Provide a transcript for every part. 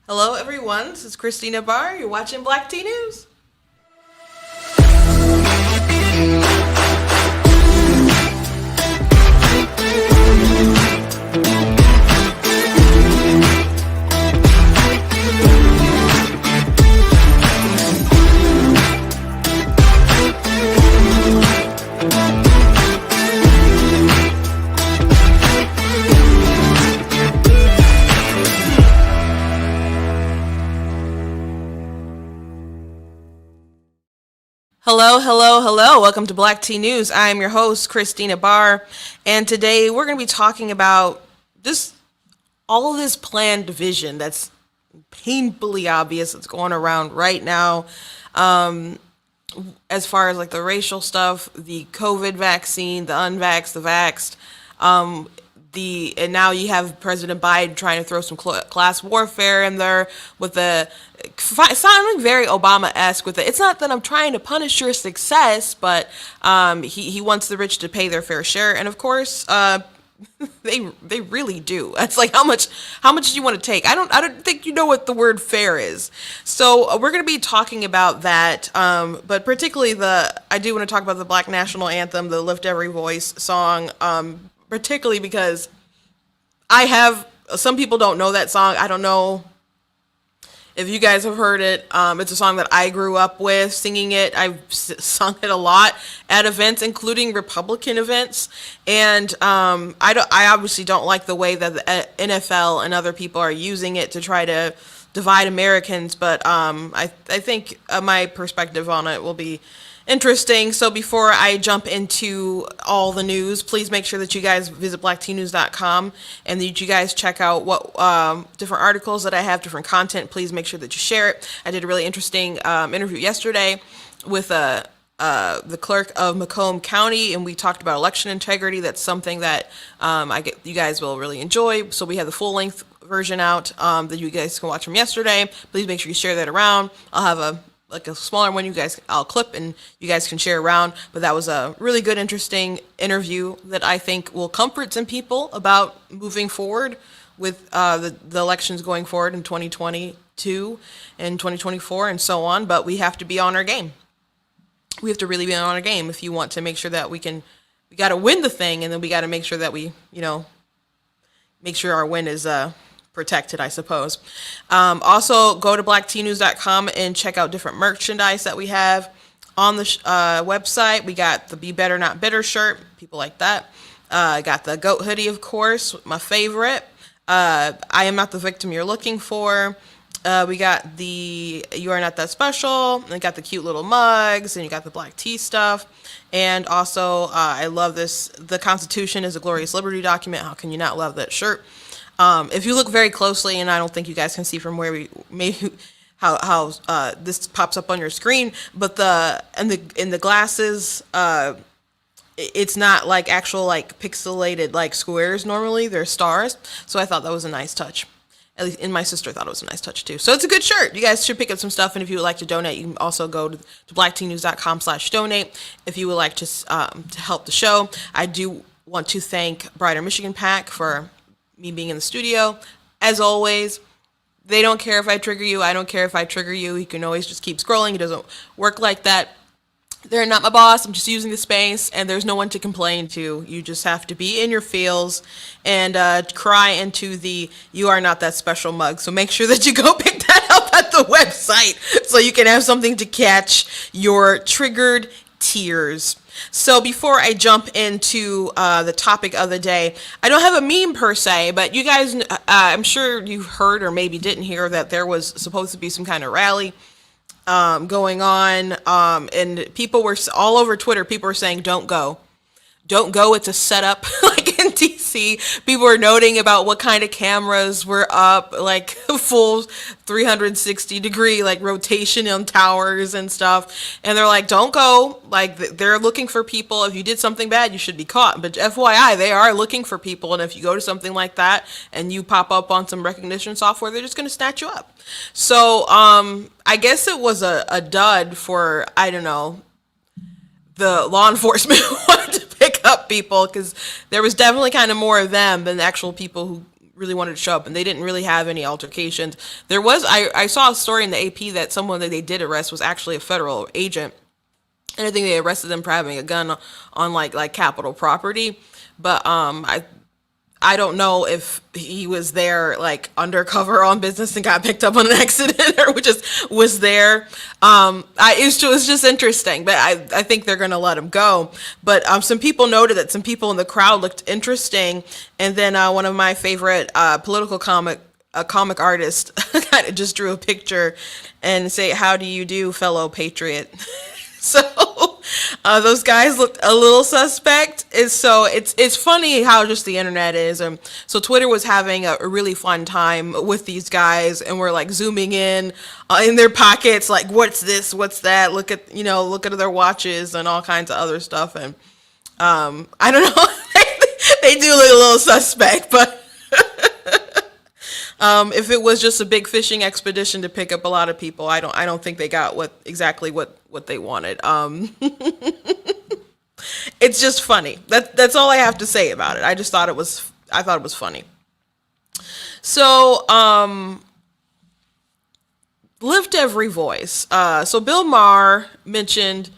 Hello, everyone. This is Christina Barr. You're watching Black Tea News. Hello, hello, hello. Welcome to Black Tea News. I am your host, Christina Barr, and today we're going to be talking about just all of this planned division that's painfully obvious that's going around right now. As far as like the racial stuff, the COVID vaccine, the unvaxxed, the vaxxed, and now you have President Biden trying to throw some class warfare in there with the sounding very Obama-esque with it. It's not that I'm trying to punish your success, but he wants the rich to pay their fair share, and of course, they really do. It's like how much do you want to take? I don't think you know what the word fair is. So we're going to be talking about that, but particularly I do want to talk about the Black National Anthem, the Lift Every Voice song. Particularly because some people don't know that song. I don't know if you guys have heard it. It's a song that I grew up with singing it. I've sung it a lot at events, including Republican events. And I obviously don't like the way that the NFL and other people are using it to try to divide Americans. But I think my perspective on it will be interesting. So before I jump into all the news, please make sure that you guys visit blacktnews.com and that you guys check out what different articles that I have, different content. Please make sure that you share it. I did a really interesting interview yesterday with the clerk of Macomb County, and we talked about election integrity. That's something that you guys will really enjoy. So we have the full-length version out that you guys can watch from yesterday. Please make sure you share that around. I'll have a smaller one I'll clip and you guys can share around. But that was a really good, interesting interview that I think will comfort some people about moving forward with the elections going forward in 2022 and 2024 and so on. But we have to be on our game. We have to really be on our game if you want to make sure that we got to win the thing, and then we got to make sure that we, make sure our win is protected, I suppose. Also, go to blacktnews.com and check out different merchandise that we have on the website. We got the Be Better Not Bitter shirt. People like that. I got the goat hoodie, of course, my favorite. I Am Not the Victim You're Looking For. We got the You Are Not That Special. And we got the cute little mugs, and you got the black tea stuff. And also, I love this. The Constitution is a Glorious Liberty document. How can you not love that shirt? If you look very closely, and I don't think you guys can see from where how this pops up on your screen, but in the glasses, it's not like actual like pixelated like squares. Normally they're stars, so I thought that was a nice touch. At least, and my sister thought it was a nice touch too. So it's a good shirt. You guys should pick up some stuff, and if you would like to donate, you can also go to blacktnews.com/donate if you would like to help the show. I do want to thank Brighter Michigan PAC for me being in the studio. As always, they don't care if I trigger you. I don't care if I trigger you. You can always just keep scrolling. It doesn't work like that. They're not my boss. I'm just using the space, and there's no one to complain to. You just have to be in your feels and cry into the You Are Not That Special mug. So make sure that you go pick that up at the website so you can have something to catch your triggered tears. So before I jump into the topic of the day, I don't have a meme per se, but you guys, I'm sure you heard or maybe didn't hear that there was supposed to be some kind of rally going on, and people were all over Twitter. People were saying, "Don't go, don't go. It's a setup." Like in DC, people were noting about what kind of cameras were up, like full 360-degree like rotation on towers and stuff. And they're like, "Don't go." Like they're looking for people. If you did something bad, you should be caught. But FYI, they are looking for people. And if you go to something like that and you pop up on some recognition software, they're just going to snatch you up. So I guess it was a dud for, I don't know, the law enforcement wanted to pick up people, because there was definitely kind of more of them than the actual people who really wanted to show up, and they didn't really have any altercations. There was, I saw a story in the AP that someone that they did arrest was actually a federal agent, and I think they arrested them for having a gun on like Capitol property. But I don't know if he was there like undercover on business and got picked up on an accident, or just was there. It was just interesting, but I think they're going to let him go. But some people noted that some people in the crowd looked interesting, and then one of my favorite political comic artists kind of just drew a picture and say, "How do you do, fellow patriot?" So those guys looked a little suspect. And so it's funny how just the internet is. So Twitter was having a really fun time with these guys, and we're like zooming in their pockets, like, what's this, what's that? Look at their watches and all kinds of other stuff. And I don't know, they do look a little suspect, but if it was just a big fishing expedition to pick up a lot of people, I don't think they got exactly what they wanted. It's just funny. That's all I have to say about it. I thought it was funny. So, lift every voice. So Bill Maher mentioned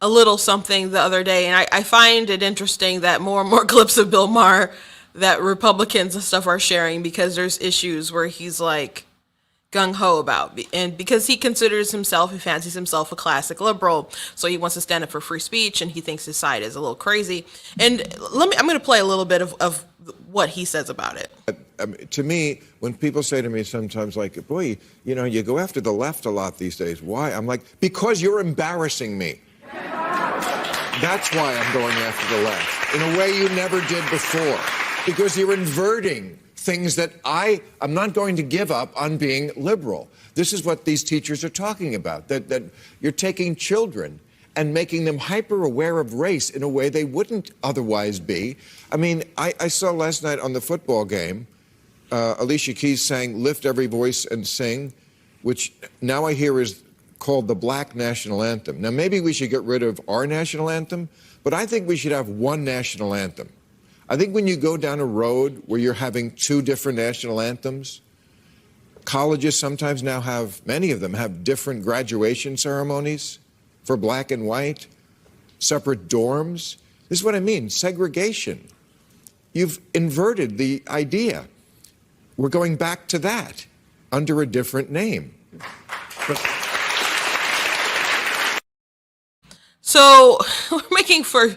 a little something the other day, and I find it interesting that more and more clips of Bill Maher that Republicans and stuff are sharing, because there's issues where he's like gung-ho about, and because he fancies himself a classic liberal, so he wants to stand up for free speech, and he thinks his side is a little crazy. And I'm going to play a little bit of what he says about it. To me, when people say to me sometimes, like, boy, you go after the left a lot these days. Why? I'm like, because you're embarrassing me. That's why I'm going after the left, in a way you never did before. Because you're inverting things that I'm not going to give up on being liberal. This is what these teachers are talking about, that you're taking children and making them hyper aware of race in a way they wouldn't otherwise be. I mean, I saw last night on the football game, Alicia Keys sang "Lift Every Voice and Sing," which now I hear is called the Black National Anthem. Now, maybe we should get rid of our national anthem, but I think we should have one national anthem. I think when you go down a road where you're having two different national anthems, colleges sometimes now many of them have different graduation ceremonies for black and white, separate dorms. This is what I mean, segregation. You've inverted the idea. We're going back to that under a different name. So we're making for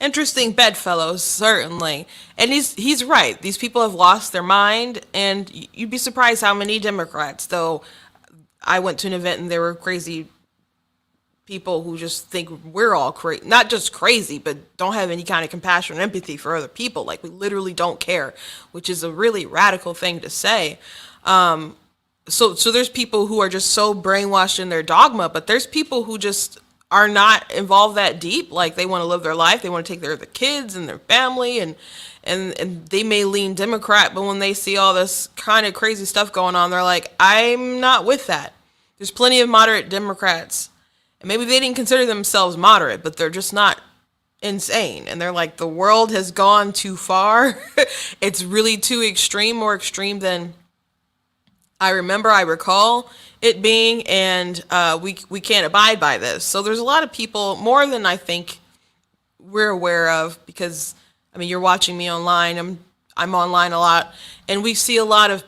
interesting bedfellows, certainly. And he's right. These people have lost their mind, and you'd be surprised how many Democrats, though I went to an event and there were crazy people who just think we're all crazy. Not just crazy, but don't have any kind of compassion or empathy for other people. Like, we literally don't care, which is a really radical thing to say. So there's people who are just so brainwashed in their dogma, but there's people who just are not involved that deep. Like, they want to live their life, they want to take care of their kids and their family, and they may lean Democrat, but when they see all this kind of crazy stuff going on, they're like, I'm not with that. There's plenty of moderate Democrats, and maybe they didn't consider themselves moderate, but they're just not insane, and they're like, the world has gone too far. It's really too extreme, more extreme than I recall it being, and we can't abide by this. So there's a lot of people, more than I think we're aware of, because I mean, you're watching me online, I'm online a lot, and we see a lot of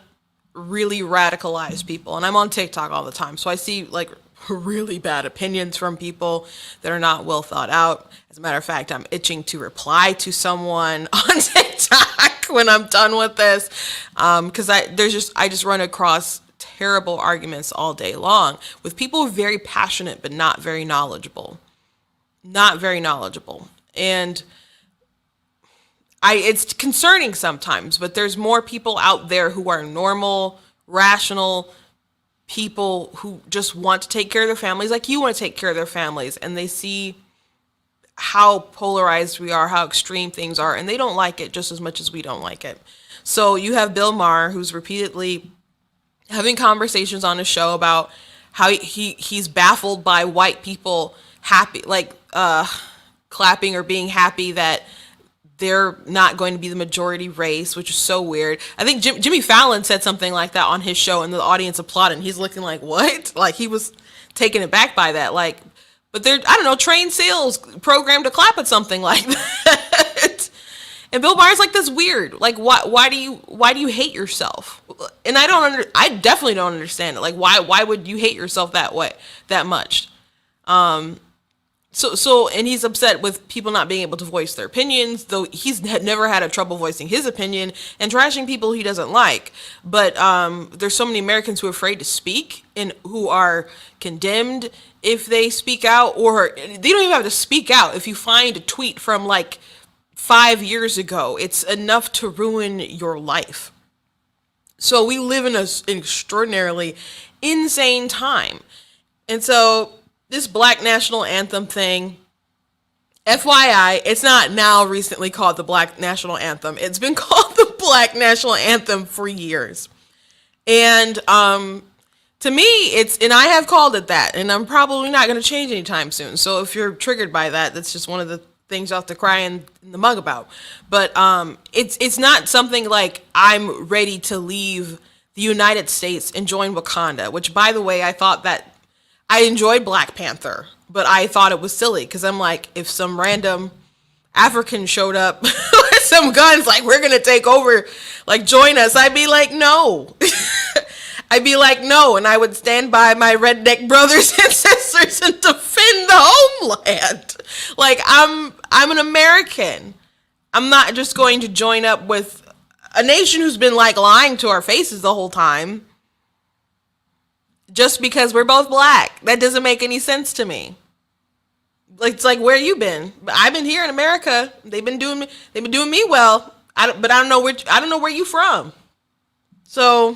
really radicalized people, and I'm on TikTok all the time, so I see like really bad opinions from people that are not well thought out. As a matter of fact, I'm itching to reply to someone on TikTok when I'm done with this, because I just run across terrible arguments all day long with people who are very passionate but not very knowledgeable. And it's concerning sometimes, but there's more people out there who are normal, rational people who just want to take care of their families like you want to take care of their families, and they see how polarized we are, how extreme things are, and they don't like it just as much as we don't like it. So you have Bill Maher, who's repeatedly having conversations on his show about how he's baffled by white people clapping or being happy that they're not going to be the majority race, which is so weird. I think Jimmy Fallon said something like that on his show, and the audience applauded. And he's looking like, what? Like, he was taken aback by that. Like, but they're, I don't know, trained sales programmed to clap at something like that. And Bill Maher's like, that's weird. Like, why do you hate yourself? And I definitely don't understand it. Like, why would you hate yourself that much? So, and he's upset with people not being able to voice their opinions, though he's never had a trouble voicing his opinion and trashing people he doesn't like. But there's so many Americans who are afraid to speak and who are condemned if they speak out, or they don't even have to speak out. If you find a tweet from like 5 years ago, it's enough to ruin your life. So we live in an extraordinarily insane time. And so this Black National Anthem thing, FYI, it's not now recently called the Black National Anthem. It's been called the Black National Anthem for years. And to me, and I have called it that, and I'm probably not going to change anytime soon. So if you're triggered by that, that's just one of the things I'll have to cry in the mug about. But it's not something like I'm ready to leave the United States and join Wakanda, which, by the way, I enjoyed Black Panther, but I thought it was silly because I'm like, if some random African showed up with some guns, like, we're going to take over, like, join us, I'd be like, no. I'd be like, no, and I would stand by my redneck brothers and sisters and defend the homeland. Like, I'm an American. I'm not just going to join up with a nation who's been, like, lying to our faces the whole time just because we're both black. That doesn't make any sense to me. Like, it's like, where you been? I've been here in America. They've been doing me well. But I don't know where you from. So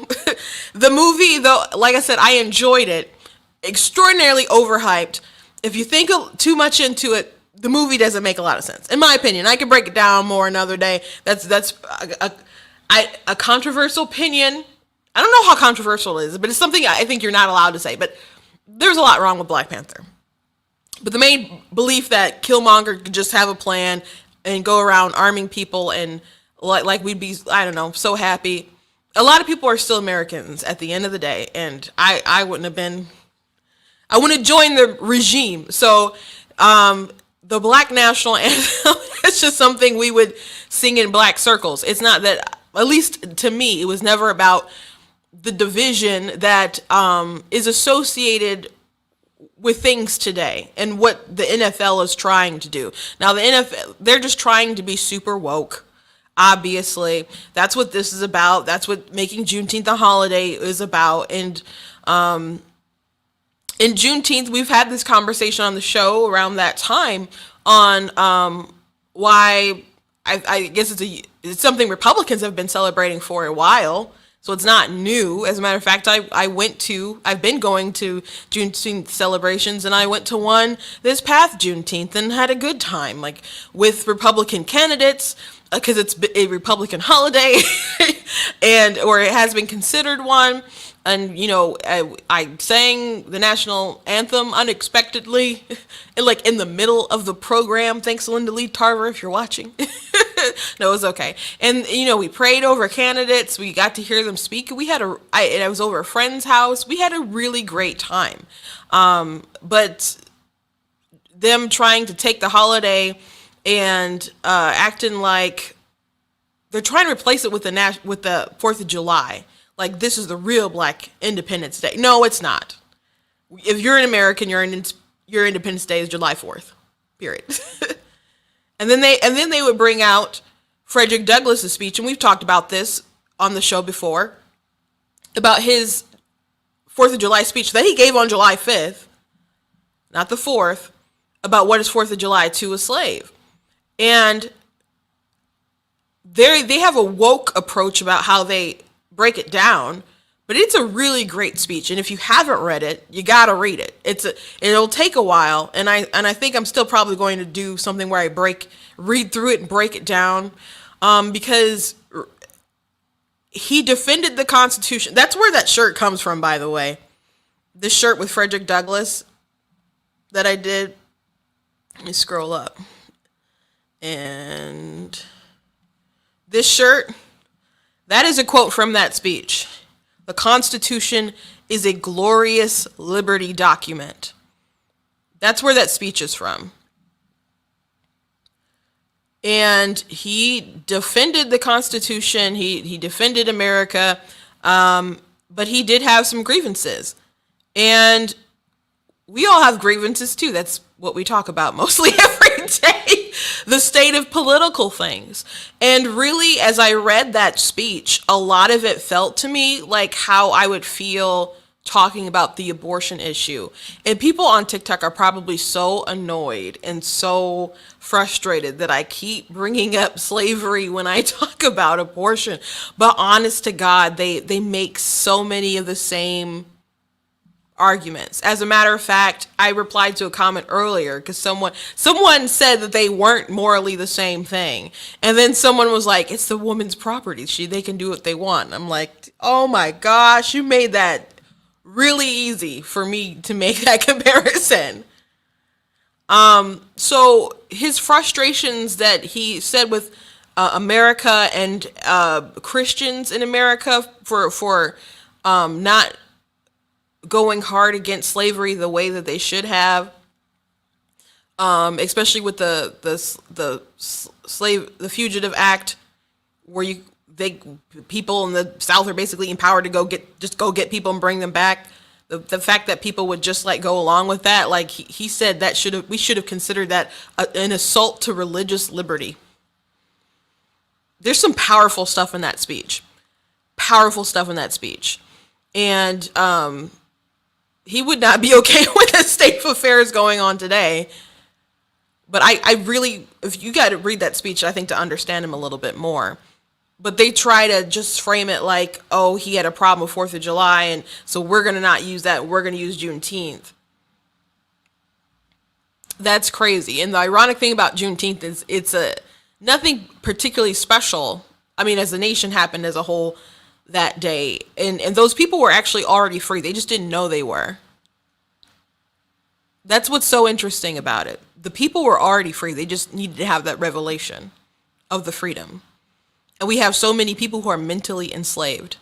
the movie, though, like I said, I enjoyed it. Extraordinarily overhyped. If you think too much into it, the movie doesn't make a lot of sense, in my opinion. I can break it down more another day. That's a controversial opinion. I don't know how controversial it is, but it's something I think you're not allowed to say. But there's a lot wrong with Black Panther. But the main belief that Killmonger could just have a plan and go around arming people and like we'd be, I don't know, so happy. A lot of people are still Americans at the end of the day, and I wouldn't have joined the regime. So the Black National Anthem is just something we would sing in black circles. It's not that, at least to me, it was never about the division that is associated with things today and what the NFL is trying to do. Now, the NFL, they're just trying to be super woke. Obviously, that's what this is about. That's what making Juneteenth a holiday is about. And in Juneteenth, we've had this conversation on the show around that time on why I guess it's something Republicans have been celebrating for a while. So it's not new. As a matter of fact, I've been going to Juneteenth celebrations, and I went to one this past Juneteenth and had a good time, like with Republican candidates, because it's a Republican holiday, or it has been considered one. And, you know, I sang the national anthem unexpectedly, like in the middle of the program. Thanks, Linda Lee Tarver, if you're watching. No, it was okay. And, you know, we prayed over candidates. We got to hear them speak. I was over a friend's house. We had a really great time. But them trying to take the holiday and acting like they're trying to replace it with the 4th of July. Like, this is the real Black Independence Day. No, it's not. If you're an American, your Independence Day is July 4th. Period. And then they would bring out Frederick Douglass's speech, and we've talked about this on the show before, about his 4th of July speech that he gave on July 5th, not the 4th, about what is 4th of July to a slave. And they have a woke approach about how they break it down, but it's a really great speech. And if you haven't read it, you got to read it. It'll take a while. And I think I'm still probably going to do something where I read through it and break it down. Because he defended the Constitution. That's where that shirt comes from, by the way. This shirt with Frederick Douglass that I did. Let me scroll up. And This shirt, that is a quote from that speech. The Constitution is a glorious liberty document. That's where that speech is from. And he defended the Constitution. He defended America. But he did have some grievances. And we all have grievances too. That's what we talk about mostly every day. The state of political things. And really, as I read that speech, a lot of it felt to me like how I would feel talking about the abortion issue. And people on TikTok are probably so annoyed and so frustrated that I keep bringing up slavery when I talk about abortion. But honest to God, they make so many of the same arguments. As a matter of fact, I replied to a comment earlier because someone said that they weren't morally the same thing. And then someone was like, it's the woman's property. They can do what they want. I'm like, oh my gosh, you made that really easy for me to make that comparison. So his frustrations that he said with America and Christians in America for not going hard against slavery the way that they should have, especially with the Fugitive Act, where people in the South are basically empowered to go get people and bring them back. The fact that people would just go along with that, like he said, we should have considered that an assault to religious liberty. There's some powerful stuff in that speech. And he would not be okay with the state of affairs going on today. But I really, if you got to read that speech, I think, to understand him a little bit more. But they try to just frame it like, oh, he had a problem with 4th of July, and so we're going to not use that. We're going to use Juneteenth. That's crazy. And the ironic thing about Juneteenth is it's nothing particularly special. I mean, as a nation, happened as a whole that day. And those people were actually already free. They just didn't know they were. That's what's so interesting about it. The people were already free. They just needed to have that revelation of the freedom. And we have so many people who are mentally enslaved.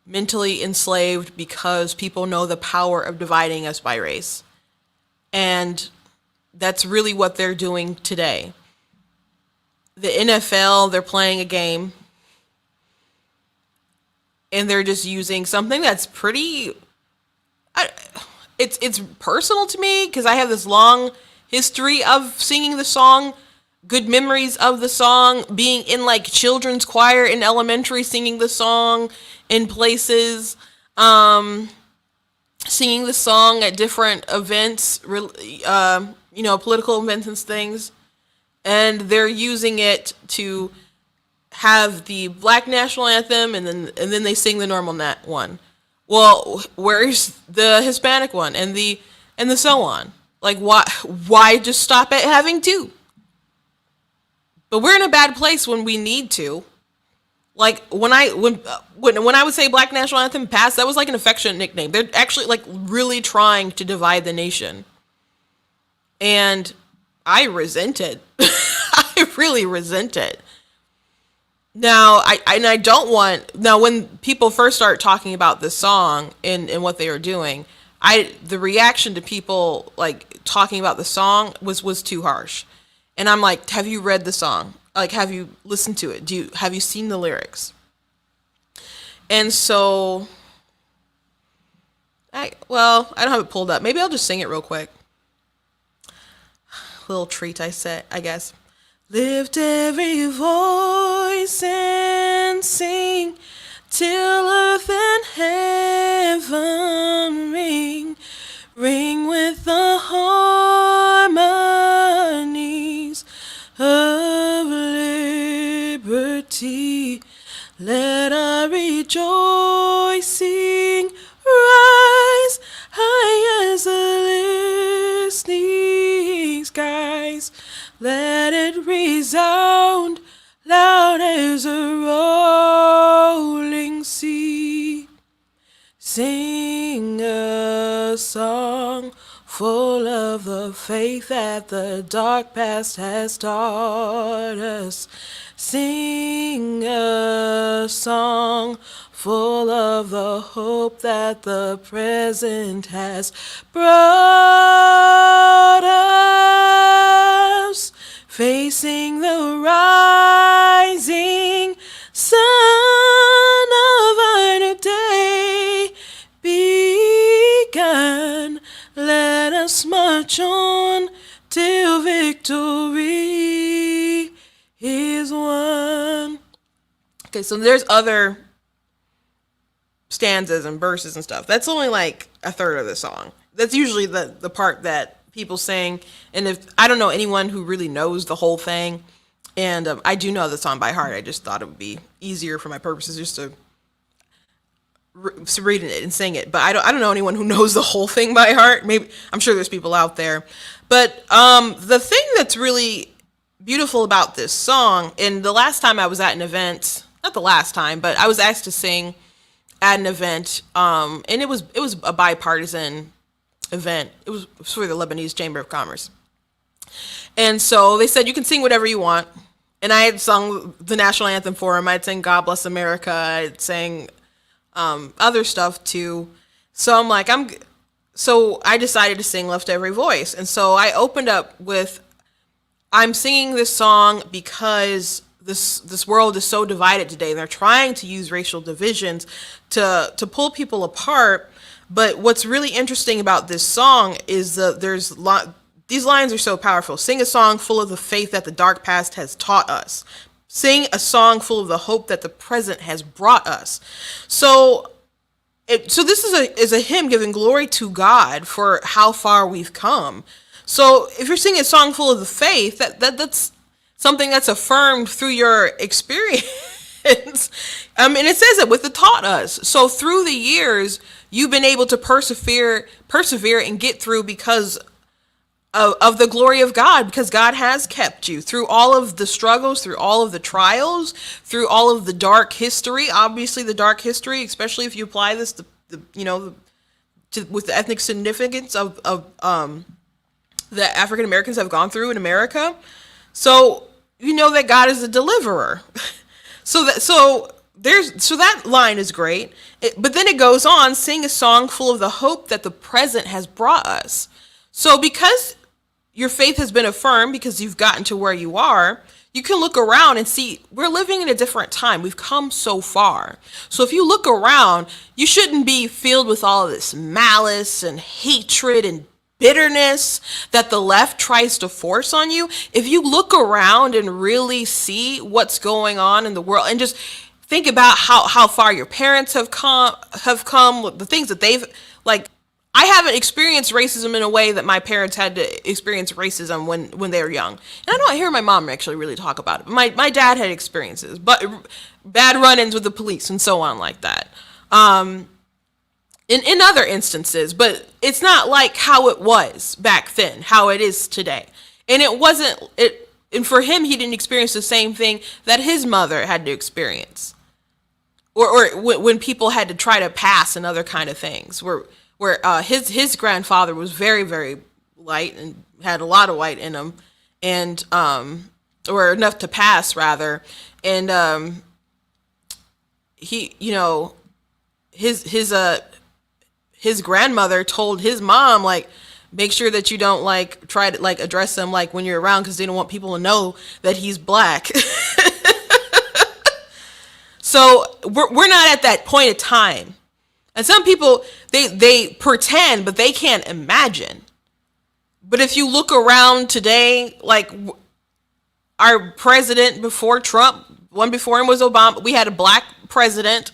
Mentally enslaved because people know the power of dividing us by race. And that's really what they're doing today. The NFL, they're playing a game. And they're just using something that's pretty... It's personal to me because I have this long history of singing the song. Good memories of the song, being in children's choir in elementary, singing the song in places, singing the song at different events, political events and things. And they're using it to have the Black National Anthem, and then they sing the normal one. Well, where's the Hispanic one and the so on? Why just stop at having two? But we're in a bad place when we need to. When I would say Black National Anthem passed, that was an affectionate nickname. They're actually really trying to divide the nation. And I resent it. I really resent it. Now, I don't want... Now, when people first start talking about this song and what they were doing, the reaction to people, talking about the song was too harsh. And I'm like, have you read the song? Have you listened to it? Have you seen the lyrics? And so... I don't have it pulled up. Maybe I'll just sing it real quick. Little treat, I guess. Lift every voice and sing till earth and heaven ring. Ring with the harmonies of liberty. Let our rejoicing rise high as the listening skies. Let it resound loud as a rolling sea. Sing a song full of the faith that the dark past has taught us. Sing a song full of the hope that the present has brought us. Facing the rising sun of our new day begun. Let us march on till victory is won. Okay, so there's other stanzas and verses and stuff. That's only like a third of the song. That's usually the part that people sing. And if I don't know anyone who really knows the whole thing, and I do know the song by heart. I just thought it would be easier for my purposes just to read it and sing it. But I don't know anyone who knows the whole thing by heart. Maybe I'm sure there's people out there. But the thing that's really beautiful about this song, and the last time I was at an event, not the last time, but I was asked to sing at an event, and it was a bipartisan event. It was for the Lebanese Chamber of Commerce. And so they said, you can sing whatever you want. And I had sung the National Anthem for him. I'd sang God Bless America. I'd sang other stuff too. So I'm like, so I decided to sing Lift Every Voice. And so I opened up with, I'm singing this song because this world is so divided today. They're trying to use racial divisions to pull people apart. But what's really interesting about this song is these lines are so powerful. Sing a song full of the faith that the dark past has taught us. Sing a song full of the hope that the present has brought us. So this is a hymn giving glory to God for how far we've come. So if you're singing a song full of the faith, that's something that's affirmed through your experience. And it says it with the taught us. So through the years, you've been able to persevere and get through because of the glory of God, because God has kept you through all of the struggles, through all of the trials, through all of the dark history. Obviously, the dark history, especially if you apply this with the ethnic significance of that African Americans have gone through in America. So you know that God is a deliverer. So that line is great. But then it goes on, sing a song full of the hope that the present has brought us. So because your faith has been affirmed, because you've gotten to where you are, you can look around and see we're living in a different time. We've come so far. So if you look around, you shouldn't be filled with all of this malice and hatred and bitterness that the left tries to force on you. If you look around and really see what's going on in the world and just think about how far your parents have come, the things that they've, like, I haven't experienced racism in a way that my parents had to experience racism when they were young. And I don't hear my mom actually really talk about it. But my dad had experiences, but bad run-ins with the police and so on like that. In other instances, but it's not like how it was back then, how it is today. And and for him, he didn't experience the same thing that his mother had to experience. Or when people had to try to pass and other kind of things, where his grandfather was very, very light and had a lot of white in him, and or enough to pass rather, and he, his grandmother told his mom, like, make sure that you don't like try to like address him like when you're around, because they don't want people to know that he's black. So we're not at that point of time. And some people, they pretend, but they can't imagine. But if you look around today, like our president before Trump, one before him was Obama, we had a black president.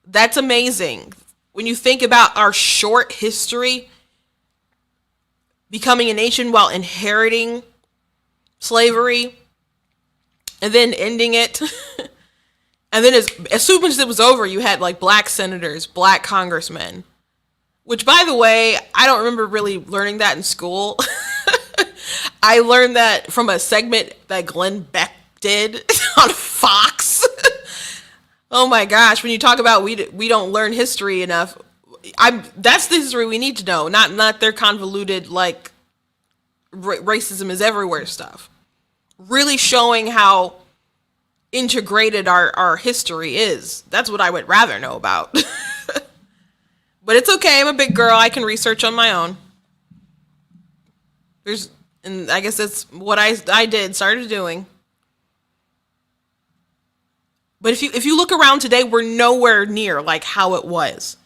That's amazing. When you think about our short history, becoming a nation while inheriting slavery and then ending it. And then as soon as it was over, you had like black senators, black congressmen, which, by the way, I don't remember really learning that in school. I learned that from a segment that Glenn Beck did on Fox. Oh my gosh, when you talk about we don't learn history enough, That's the history we need to know, not their convoluted, like, racism is everywhere stuff. Really showing how integrated our history is. That's what I would rather know about. But it's okay. I'm a big girl. I can research on my own. And I guess that's what I started doing. But if you look around today, we're nowhere near like how it was.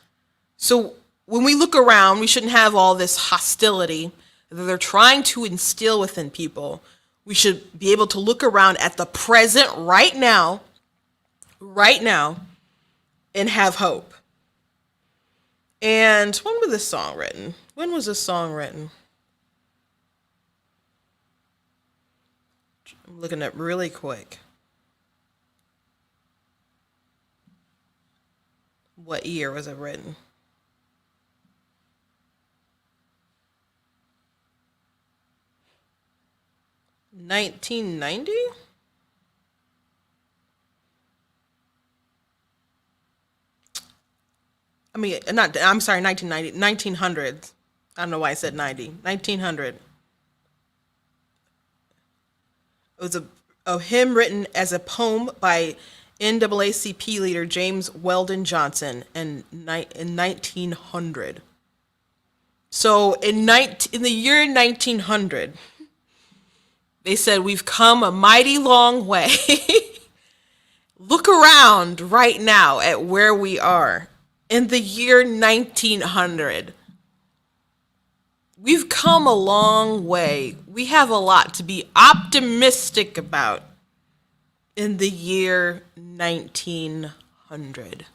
So when we look around, we shouldn't have all this hostility that they're trying to instill within people. We should be able to look around at the present right now, and have hope. And when was this song written? When was this song written? I'm looking at really quick. What year was it written? $1990? I mean, I'm sorry, 1990, 1900. I don't know why I said 90. 1900. It was a hymn written as a poem by NAACP leader James Weldon Johnson in 1900. So in the year 1900, they said, we've come a mighty long way. Look around right now at where we are. In the year 1900, we've come a long way. We have a lot to be optimistic about in the year 1900.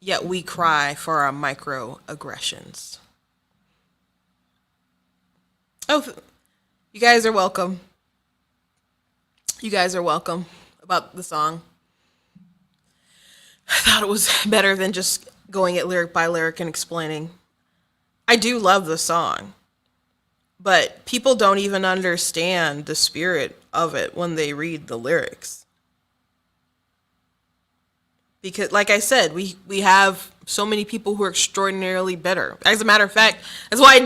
Yet we cry for our microaggressions. Oh, you guys are welcome. You guys are welcome about the song. I thought it was better than just going at lyric by lyric and explaining. I do love the song, but people don't even understand the spirit of it when they read the lyrics. Because, like I said, we have so many people who are extraordinarily bitter. As a matter of fact, that's why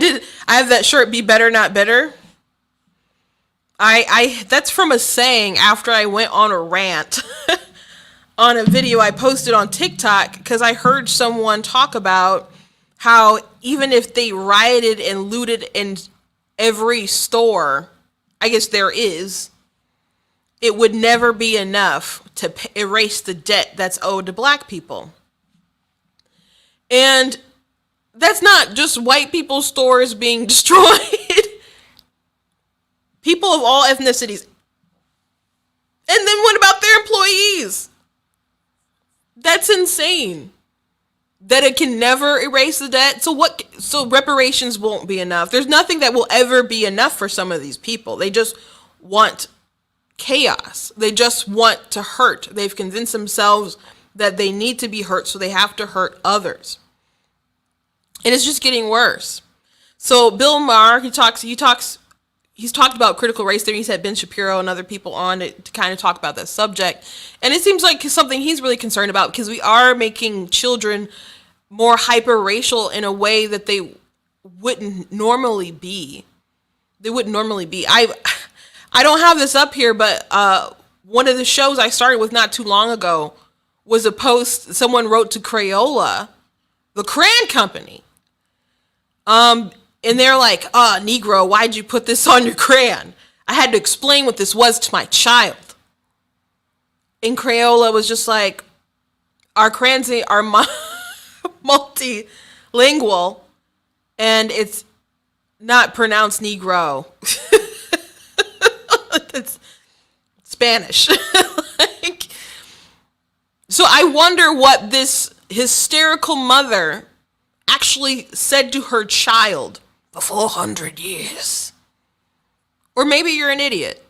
I have that shirt, Be Better, Not Bitter. That's from a saying after I went on a rant on a video I posted on TikTok, because I heard someone talk about how even if they rioted and looted in every store, I guess there is, it would never be enough to erase the debt that's owed to black people. And that's not just white people's stores being destroyed. People of all ethnicities. And then what about their employees? That's insane. That it can never erase the debt. So reparations won't be enough. There's nothing that will ever be enough for some of these people. They just want chaos. They just want to hurt. They've convinced themselves that they need to be hurt, so they have to hurt others. And it's just getting worse. So Bill Maher, he's talked about critical race theory. He's had Ben Shapiro and other people on to kind of talk about that subject. And it seems like something he's really concerned about, because we are making children more hyper-racial in a way that they wouldn't normally be. I don't have this up here, but one of the shows I started with not too long ago was a post someone wrote to Crayola, the crayon company. And they're like, Negro, why'd you put this on your crayon? I had to explain what this was to my child. And Crayola was just like, our crayons are multilingual, and it's not pronounced Negro. It's Spanish. So I wonder what this hysterical mother actually said to her child for 400 years. Or maybe you're an idiot.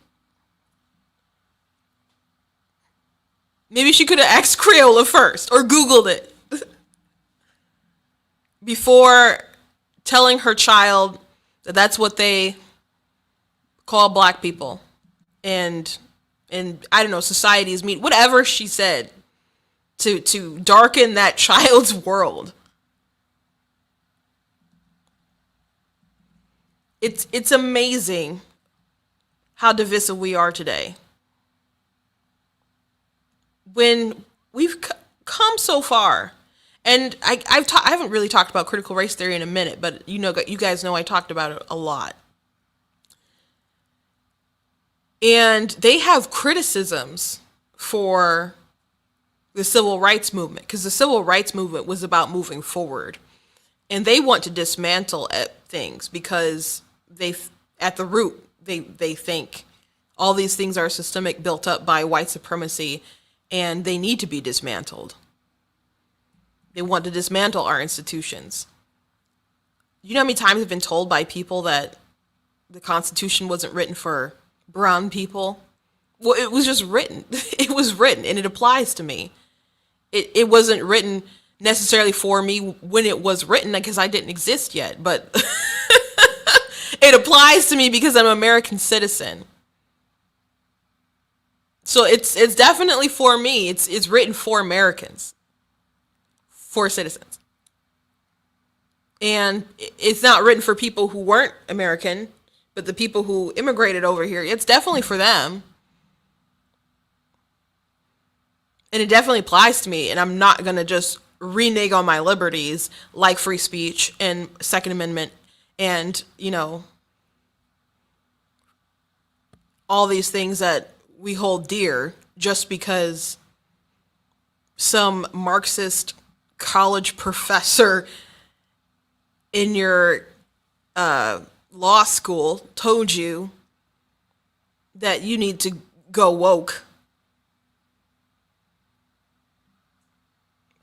Maybe she could have asked Crayola first or Googled it before telling her child that that's what they call black people. And I don't know, societies mean whatever she said to darken that child's world. It's amazing how divisive we are today. When we've come so far, and I haven't really talked about critical race theory in a minute, but you guys know I talked about it a lot. And they have criticisms for the civil rights movement, because the civil rights movement was about moving forward. And they want to dismantle things because at the root, they think all these things are systemic, built up by white supremacy, and they need to be dismantled. They want to dismantle our institutions. You know how many times I've been told by people that the Constitution wasn't written for brown people? Well, it was just written. It was written, and it applies to me. It wasn't written necessarily for me when it was written, because I didn't exist yet, but it applies to me because I'm an American citizen. So it's definitely for me. It's written for Americans, for citizens. And it's not written for people who weren't American, but the people who immigrated over here. It's definitely for them. And it definitely applies to me, and I'm not going to just renege on my liberties like free speech and Second Amendment and, all these things that we hold dear just because some Marxist college professor in your law school told you that you need to go woke.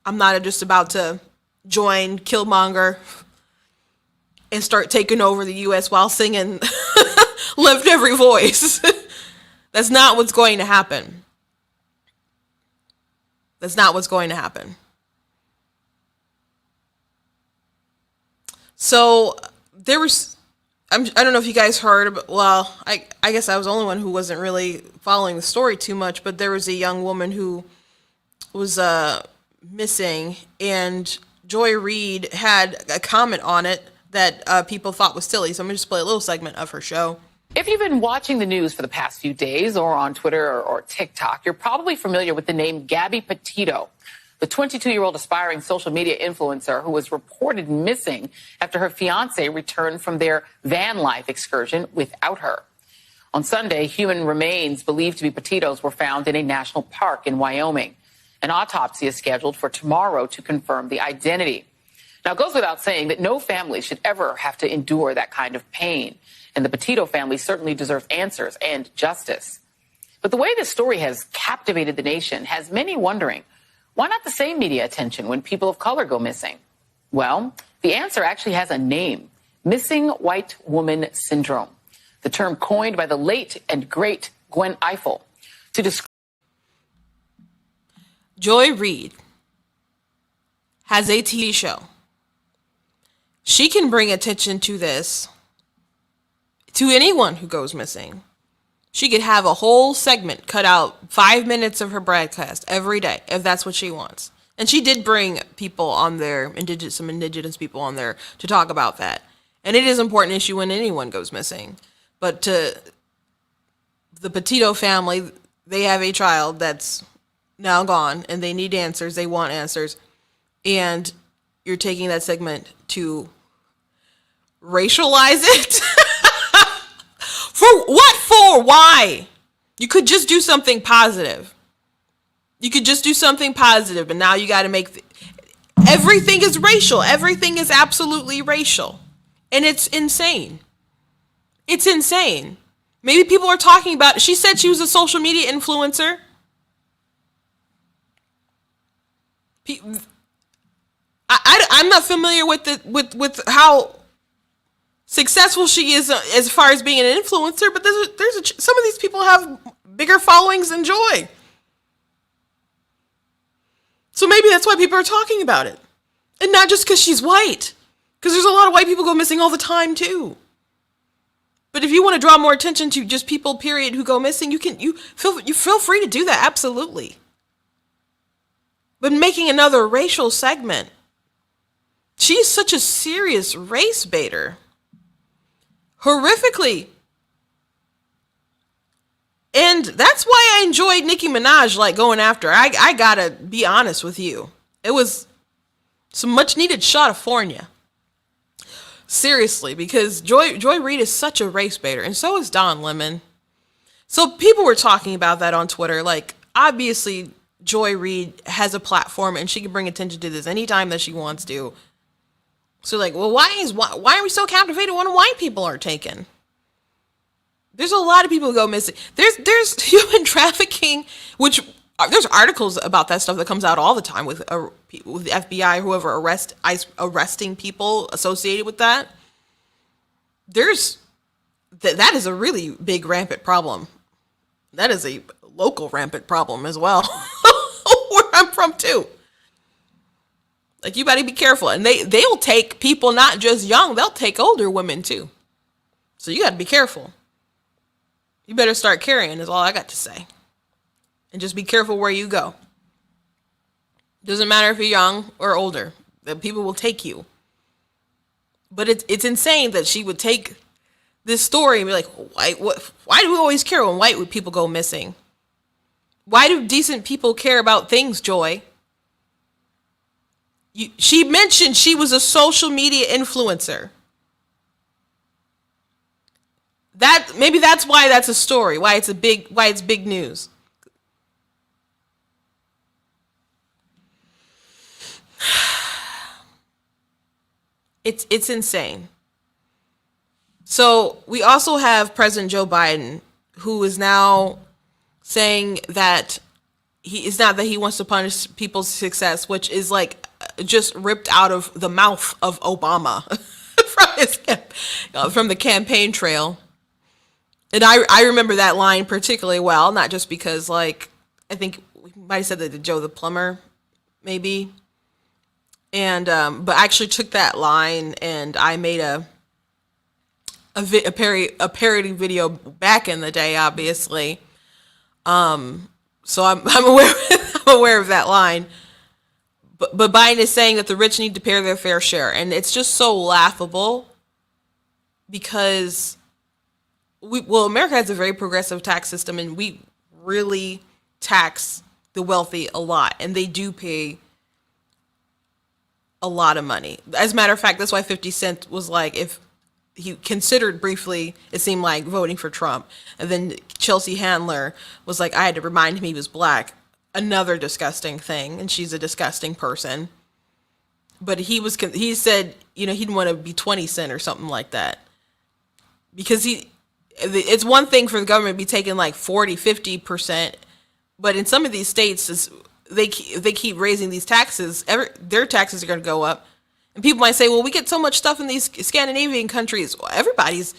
I'm not just about to join Killmonger and start taking over the U.S. while singing Lift Every Voice. That's not what's going to happen. That's not what's going to happen. So there was, I don't know if you guys heard, but well, I guess I was the only one who wasn't really following the story too much, but there was a young woman who was missing, and Joy Reid had a comment on it that people thought was silly. So I'm going to just play a little segment of her show. If you've been watching the news for the past few days or on Twitter or TikTok, you're probably familiar with the name Gabby Petito, the 22-year-old aspiring social media influencer who was reported missing after her fiance returned from their van life excursion without her. On Sunday, human remains believed to be Petito's were found in a national park in Wyoming. An autopsy is scheduled for tomorrow to confirm the identity. Now, it goes without saying that no family should ever have to endure that kind of pain. And the Petito family certainly deserves answers and justice. But the way this story has captivated the nation has many wondering, why not the same media attention when people of color go missing? Well, the answer actually has a name: missing white woman syndrome, the term coined by the late and great Gwen Ifill to describe. Joy Reid has a TV show. She can bring attention to this to anyone who goes missing. She could have a whole segment cut out 5 minutes of her broadcast every day if that's what she wants. And she did bring people on there, some indigenous people on there to talk about that. And it is an important issue when anyone goes missing. But to the Petito family, they have a child that's now gone and they need answers. They want answers. And you're taking that segment to racialize it? For what for? Why? You could just do something positive. You could just do something positive, but now you got to make everything is racial. Everything is absolutely racial. And it's insane. It's insane. Maybe people are talking about it. She said she was a social media influencer. I'm not familiar with how successful she is as far as being an influencer, but some of these people have bigger followings than Joy. So maybe that's why people are talking about it. And not just because she's white. Because there's a lot of white people go missing all the time too. But if you want to draw more attention to just people, period, who go missing, you feel free to do that, absolutely. But making another racial segment, she's such a serious race baiter. horrifically. And that's why I enjoyed Nicki Minaj, like, going after her. I gotta be honest with you. It was some much needed shot of Fornia. Seriously, because Joy Reid is such a race baiter, and so is Don Lemon. So people were talking about that on Twitter. Like, obviously, Joy Reid has a platform, and she can bring attention to this anytime that she wants to. So, like, well, why are we so captivated when white people are taken? There's a lot of people who go missing. There's human trafficking, which there's articles about that stuff that comes out all the time with the FBI, whoever arresting people associated with that. That is a really big rampant problem. That is a local rampant problem as well, where I'm from too. Like, you better be careful, and they'll take people not just young; they'll take older women too. So you got to be careful. You better start carrying, is all I got to say. And just be careful where you go. Doesn't matter if you're young or older. The people will take you. But it's insane that she would take this story and be like, why do we always care when white people go missing? Why do decent people care about things, Joy? She mentioned she was a social media influencer. Maybe that's why that's a story, why it's big news. It's insane. So we also have President Joe Biden, who is now saying that it's not that he wants to punish people's success, which is like just ripped out of the mouth of Obama from the campaign trail. And I remember that line particularly well, not just because, like, I think we might have said that to Joe the plumber, maybe. And but I actually took that line and I made a parody video back in the day, obviously. So I'm aware of that line. But Biden is saying that the rich need to pay their fair share, and it's just so laughable because America has a very progressive tax system, and we really tax the wealthy a lot, and they do pay a lot of money. As a matter of fact, that's why 50 Cent was like, if he considered briefly, it seemed like, voting for Trump. And then Chelsea Handler was like, I had to remind him he was black. Another disgusting thing, and she's a disgusting person. But he said, he didn't want to be 20 Cent or something like that. Because it's one thing for the government to be taking like 40, 50%, but in some of these states, they keep raising these taxes. Their taxes are going to go up. And people might say, well, we get so much stuff in these Scandinavian countries. Well, everybody's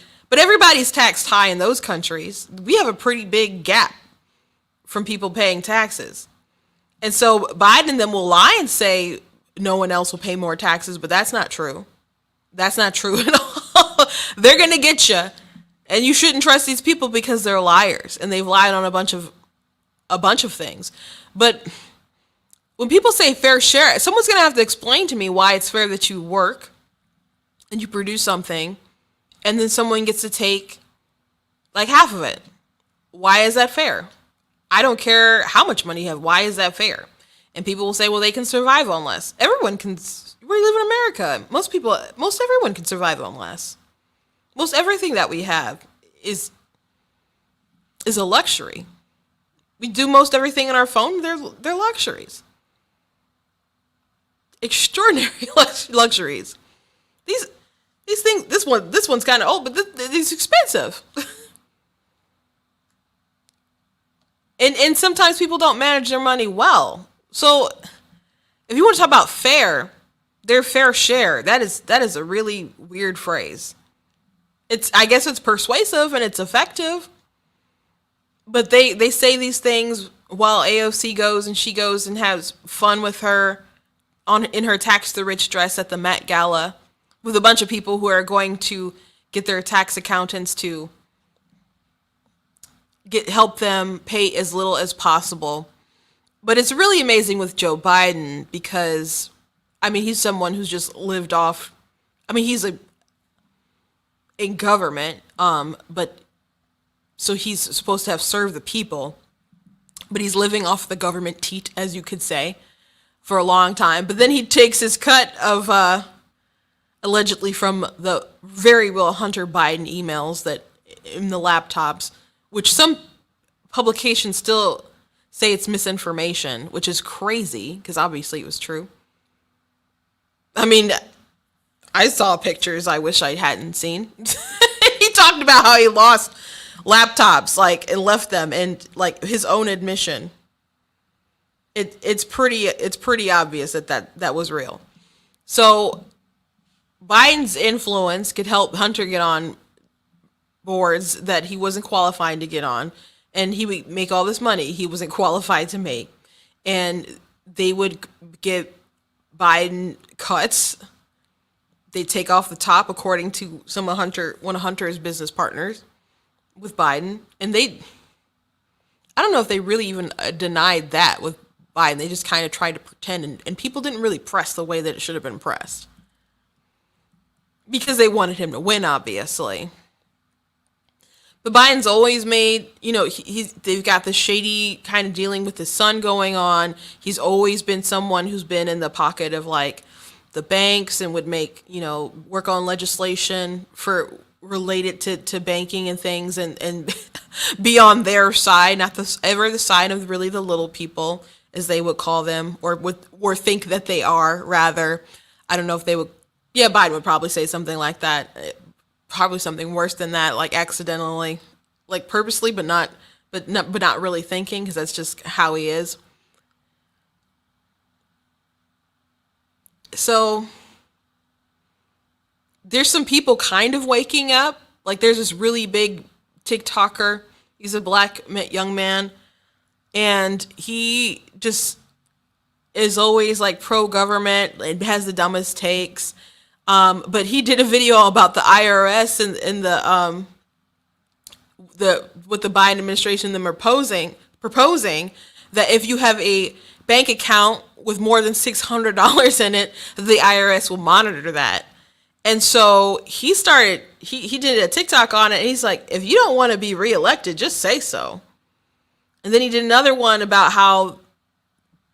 taxed high in those countries. We have a pretty big gap from people paying taxes. And so Biden and them will lie and say no one else will pay more taxes, but that's not true. That's not true at all. They're going to get you. And you shouldn't trust these people because they're liars and they've lied on a bunch of things. But when people say fair share, someone's going to have to explain to me why it's fair that you work and you produce something and then someone gets to take like half of it. Why is that fair? I don't care how much money you have. Why is that fair? And people will say, well, they can survive on less. Everyone can. We live in America. Most everyone can survive on less. Most everything that we have is a luxury. We do most everything on our phone. They're luxuries. Extraordinary luxuries. These things. This one's kind of old, but it's expensive. And sometimes people don't manage their money well. So if you want to talk about fair, their fair share, that is a really weird phrase. I guess it's persuasive and it's effective. But they say these things while AOC goes and she goes and has fun with her in her tax the rich dress at the Met Gala with a bunch of people who are going to get their tax accountants to help them pay as little as possible. But it's really amazing with Joe Biden because, he's someone who's just lived off. He's in government, but so he's supposed to have served the people, but he's living off the government teat, as you could say, for a long time. But then he takes his cut of allegedly from the very well Hunter Biden emails that in the laptops, which some publications still say it's misinformation, which is crazy because obviously it was true. I mean, I saw pictures I wish I hadn't seen. He talked about how he lost laptops, like, and left them, and like his own admission. It's pretty obvious that was real. So Biden's influence could help Hunter get on boards that he wasn't qualified to get on, and he would make all this money he wasn't qualified to make, and they would get Biden cuts. They take off the top, according to one of Hunter's business partners with Biden, and I don't know if they really even denied that with Biden. They just kind of tried to pretend, and people didn't really press the way that it should have been pressed because they wanted him to win, obviously. But Biden's always made, they've got this shady kind of dealing with his son going on. He's always been someone who's been in the pocket of like the banks and would make, work on legislation for related to banking and things and be on their side, not ever the side of really the little people, as they would call them, or think that they are, rather. I don't know if they would, Biden would probably say something like that. Probably something worse than that, like accidentally, like purposely, but not really thinking, because that's just how he is. So there's some people kind of waking up. Like there's this really big TikToker. He's a black young man, and he just is always like pro-government and has the dumbest takes. But he did a video about the IRS and with the Biden administration, them proposing that if you have a bank account with more than $600 in it, the IRS will monitor that. And so he did a TikTok on it, and he's like, if you don't want to be reelected, just say so. And then he did another one about how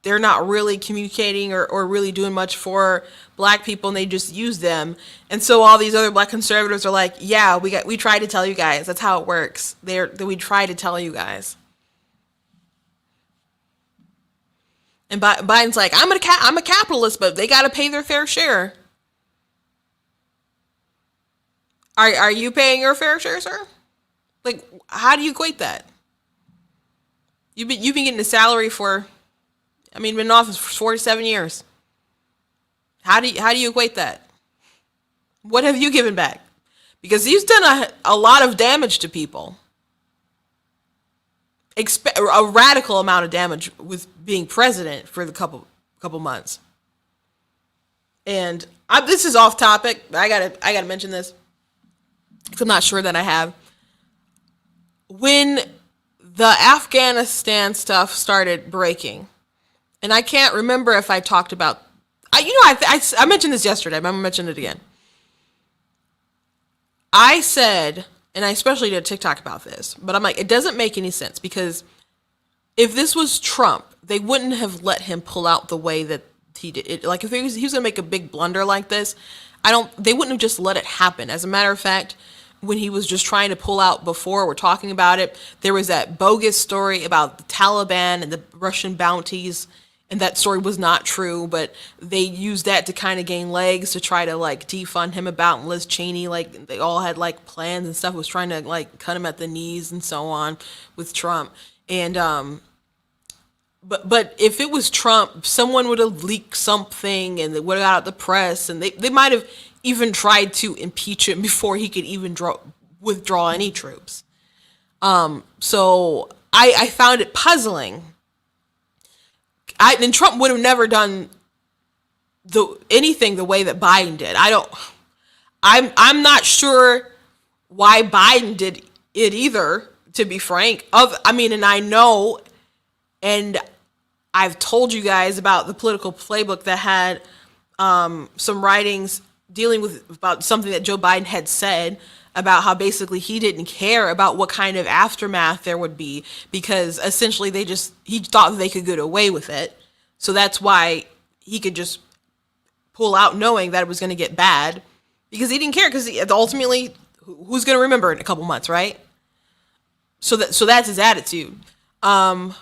they're not really communicating or really doing much for black people, and they just use them. And so all these other black conservatives are like, yeah, we tried to tell you guys. That's how it works. We tried to tell you guys. And Biden's like, I'm a capitalist, but they got to pay their fair share. Are you paying your fair share, sir? Like, how do you equate that? You've been getting a salary for, been in office for 47 years. How do you equate that? What have you given back? Because he's done a lot of damage to people. A radical amount of damage with being president for the couple months. And this is off topic. I gotta mention this, because I'm not sure that I have. When the Afghanistan stuff started breaking, and I can't remember if I talked about, I mentioned this yesterday, but I'm going to mention it again. I said, and I especially did a TikTok about this, but I'm like, it doesn't make any sense, because if this was Trump, they wouldn't have let him pull out the way that he did. Like, if he was going to make a big blunder like this, they wouldn't have just let it happen. As a matter of fact, when he was just trying to pull out before, we're talking about it, there was that bogus story about the Taliban and the Russian bounties, and that story was not true, but they used that to kind of gain legs to try to like defund him about, and Liz Cheney, like they all had like plans and stuff, was trying to like cut him at the knees and so on with Trump. And but if it was Trump, someone would have leaked something and it would have got out the press, and they might have even tried to impeach him before he could even withdraw any troops. So I found it puzzling. And Trump would have never done anything the way that Biden did. I'm not sure why Biden did it either, to be frank. And I know, and I've told you guys about the political playbook that had some writings dealing with about something that Joe Biden had said about how basically he didn't care about what kind of aftermath there would be, because essentially he thought they could get away with it. So that's why he could just pull out knowing that it was going to get bad, because he didn't care, because ultimately who's going to remember in a couple months, right? So that's his attitude. I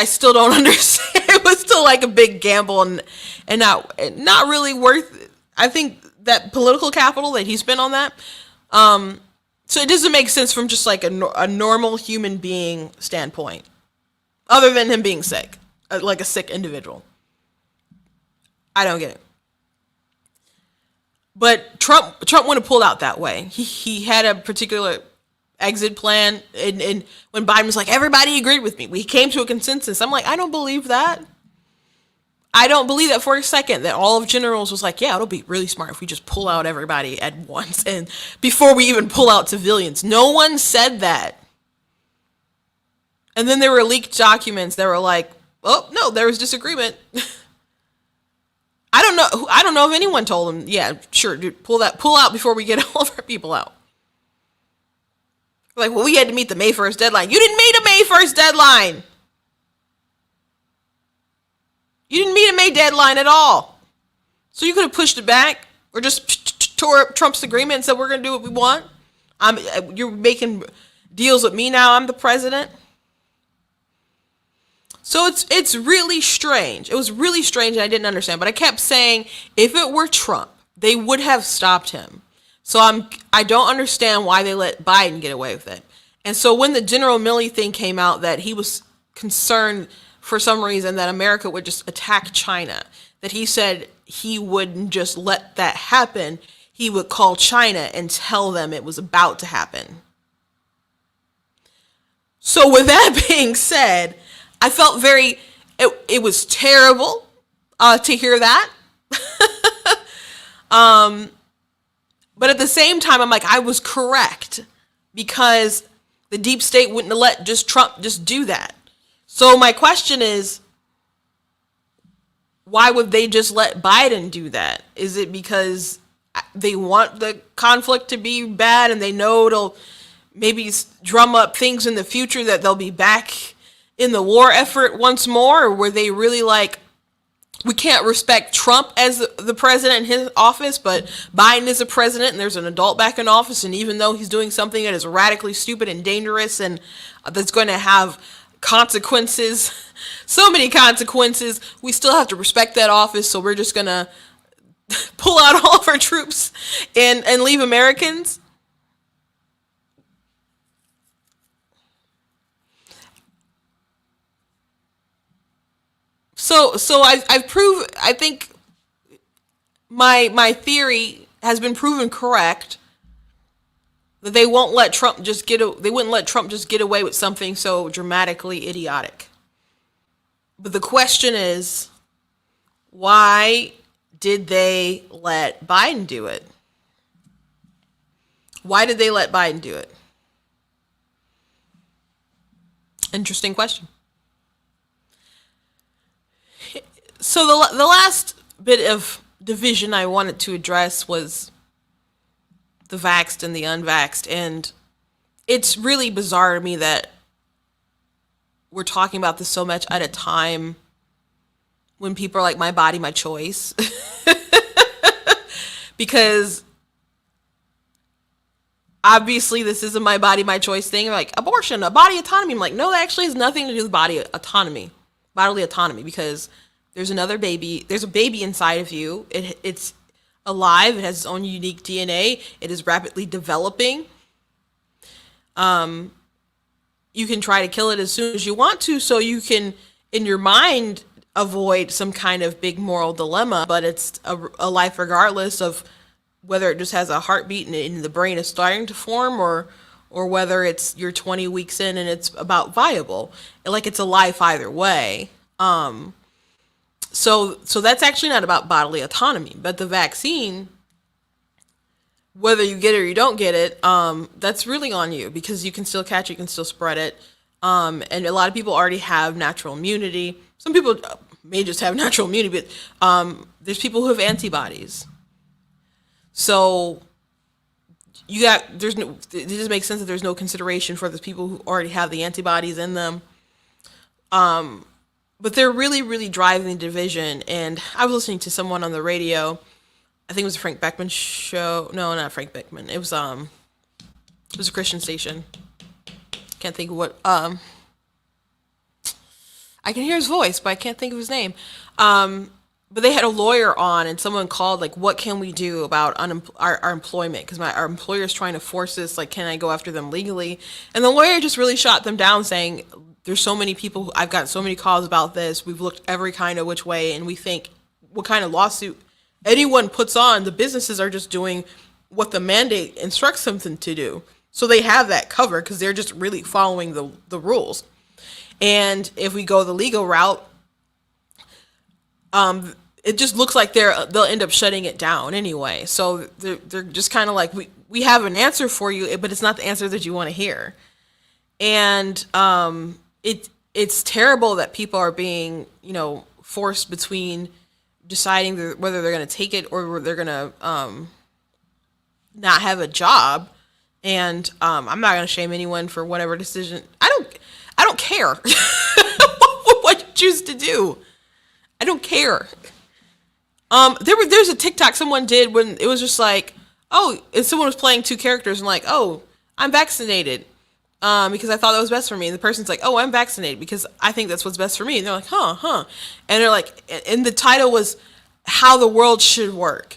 still don't understand. It was still like a big gamble and not really worth it. I think that political capital that he spent on that. So it doesn't make sense from just like a normal human being standpoint, other than him being sick, like a sick individual. I don't get it. But Trump wouldn't have pulled out that way. He had a particular exit plan, and when Biden was like, everybody agreed with me, we came to a consensus. I'm like, I don't believe that. I don't believe that for a second, that all of generals was like, yeah, it'll be really smart if we just pull out everybody at once and before we even pull out civilians. No one said that. And then there were leaked documents that were like, oh, no, there was disagreement. I don't know if anyone told him, yeah, sure, dude, pull out before we get all of our people out. Like, well, we had to meet the May 1st deadline. You didn't meet a May 1st deadline. You didn't meet a May deadline at all. So you could have pushed it back or just tore up Trump's agreement and said, we're going to do what we want. You're making deals with me now. I'm the president. So it's really strange. It was really strange, and I didn't understand. But I kept saying, if it were Trump, they would have stopped him. So I don't understand why they let Biden get away with it. And so when the General Milley thing came out, that he was concerned for some reason that America would just attack China, that he said he wouldn't just let that happen. He would call China and tell them it was about to happen. So with that being said, I felt it was terrible to hear that. But at the same time, I'm like, I was correct, because the deep state wouldn't have let Trump just do that. So my question is, why would they just let Biden do that? Is it because they want the conflict to be bad and they know it'll maybe drum up things in the future that they'll be back in the war effort once more? Or were they really like, we can't respect Trump as the president in his office, but Biden is the president and there's an adult back in office, and even though he's doing something that is radically stupid and dangerous and that's going to have consequences, so many consequences, we still have to respect that office, so we're just going to pull out all of our troops and leave Americans? So I've proved, I think my theory has been proven correct, that they wouldn't let Trump just get away with something so dramatically idiotic. But the question is, why did they let Biden do it? Why did they let Biden do it? Interesting question. So the last bit of division I wanted to address was the vaxxed and the unvaxxed. And it's really bizarre to me that we're talking about this so much at a time when people are like, my body, my choice. Because obviously this isn't my body, my choice thing. Like abortion, a body autonomy. I'm like, no, that actually has nothing to do with bodily autonomy, because there's a baby inside of you. It's alive. It has its own unique DNA. It is rapidly developing. You can try to kill it as soon as you want to, so you can, in your mind, avoid some kind of big moral dilemma, but it's a life regardless of whether it just has a heartbeat and the brain is starting to form, or whether you're 20 weeks in and it's about viable. Like, it's a life either way. So that's actually not about bodily autonomy, but the vaccine, whether you get it or you don't get it, that's really on you, because you can still catch it, you can still spread it. And a lot of people already have natural immunity. Some people may just have natural immunity, but there's people who have antibodies. So it just makes sense that there's no consideration for the people who already have the antibodies in them. But they're really, really driving division. And I was listening to someone on the radio. I think it was a Frank Beckman show. No, not Frank Beckman. It was a Christian station. Can't think of what. I can hear his voice, but I can't think of his name. But they had a lawyer on, and someone called, like, what can we do about our employment? Because our employer is trying to force this. Like, can I go after them legally? And the lawyer just really shot them down, saying, there's so many people, I've got so many calls about this. We've looked every kind of which way, and we think what kind of lawsuit anyone puts on, the businesses are just doing what the mandate instructs them to do. So they have that covered because they're just really following the rules. And if we go the legal route, it just looks like they'll end up shutting it down anyway. So they're just kind of like, we have an answer for you, but it's not the answer that you want to hear. And it's terrible that people are being, forced between deciding whether they're going to take it or they're going to not have a job. And I'm not going to shame anyone for whatever decision. I don't care what you choose to do. I don't care. There's a TikTok someone did when it was just like, oh, and someone was playing two characters and like, oh, I'm vaccinated because I thought that was best for me. And the person's like, oh, I'm vaccinated because I think that's what's best for me. And they're like, huh. And they're like, and the title was How the World Should Work.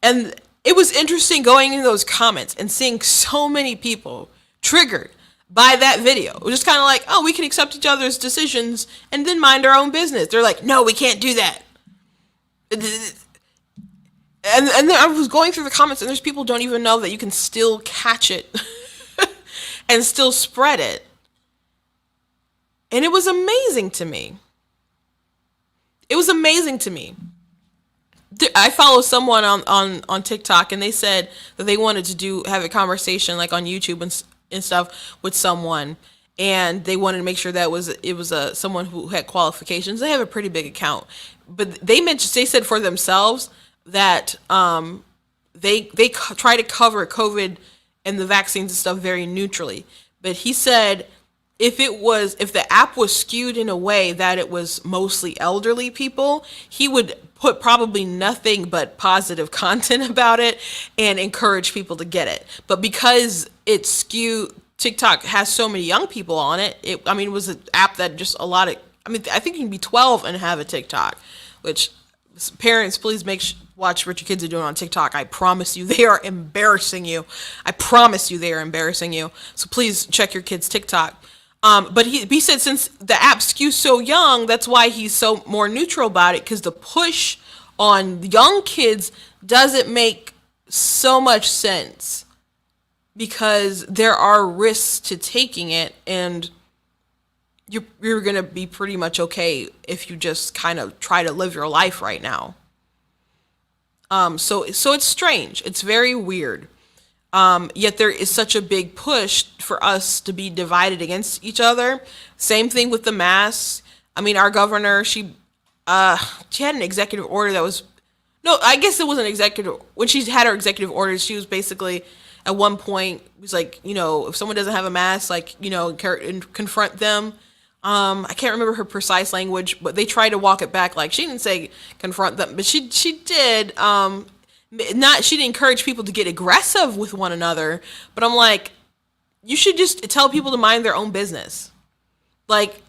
And it was interesting going into those comments and seeing so many people triggered by that video. It was just kind of like, oh, we can accept each other's decisions and then mind our own business. They're like, no, we can't do that. And then I was going through the comments, and there's people who don't even know that you can still catch it and still spread it. And it was amazing to me. It was amazing to me. I follow someone on TikTok, and they said that they wanted to have a conversation like on YouTube and stuff with someone, and they wanted to make sure that it was someone who had qualifications. They have a pretty big account, but they said for themselves that they try to cover COVID and the vaccines and stuff very neutrally. But he said if the app was skewed in a way that it was mostly elderly people, he would put probably nothing but positive content about it and encourage people to get it. But because it's skewed, TikTok has so many young people on it. It was an app that just I think you can be 12 and have a TikTok, which parents, please watch what your kids are doing on TikTok. I promise you they are embarrassing you. So please check your kids' TikTok. But he said since the app skews so young, that's why he's so more neutral about it, because the push on young kids doesn't make so much sense, because there are risks to taking it, and you're going to be pretty much okay if you just kind of try to live your life right now. So it's strange. It's very weird. Yet there is such a big push for us to be divided against each other. Same thing with the masks. Our governor, she had an executive order that was, no, I guess it was an executive, when she had her executive orders, she was basically, at one point, was like, if someone doesn't have a mask, like, confront them. I can't remember her precise language, but they tried to walk it back. Like, she didn't say confront them, but she did, she didn't encourage people to get aggressive with one another, but I'm like, you should just tell people to mind their own business. Like,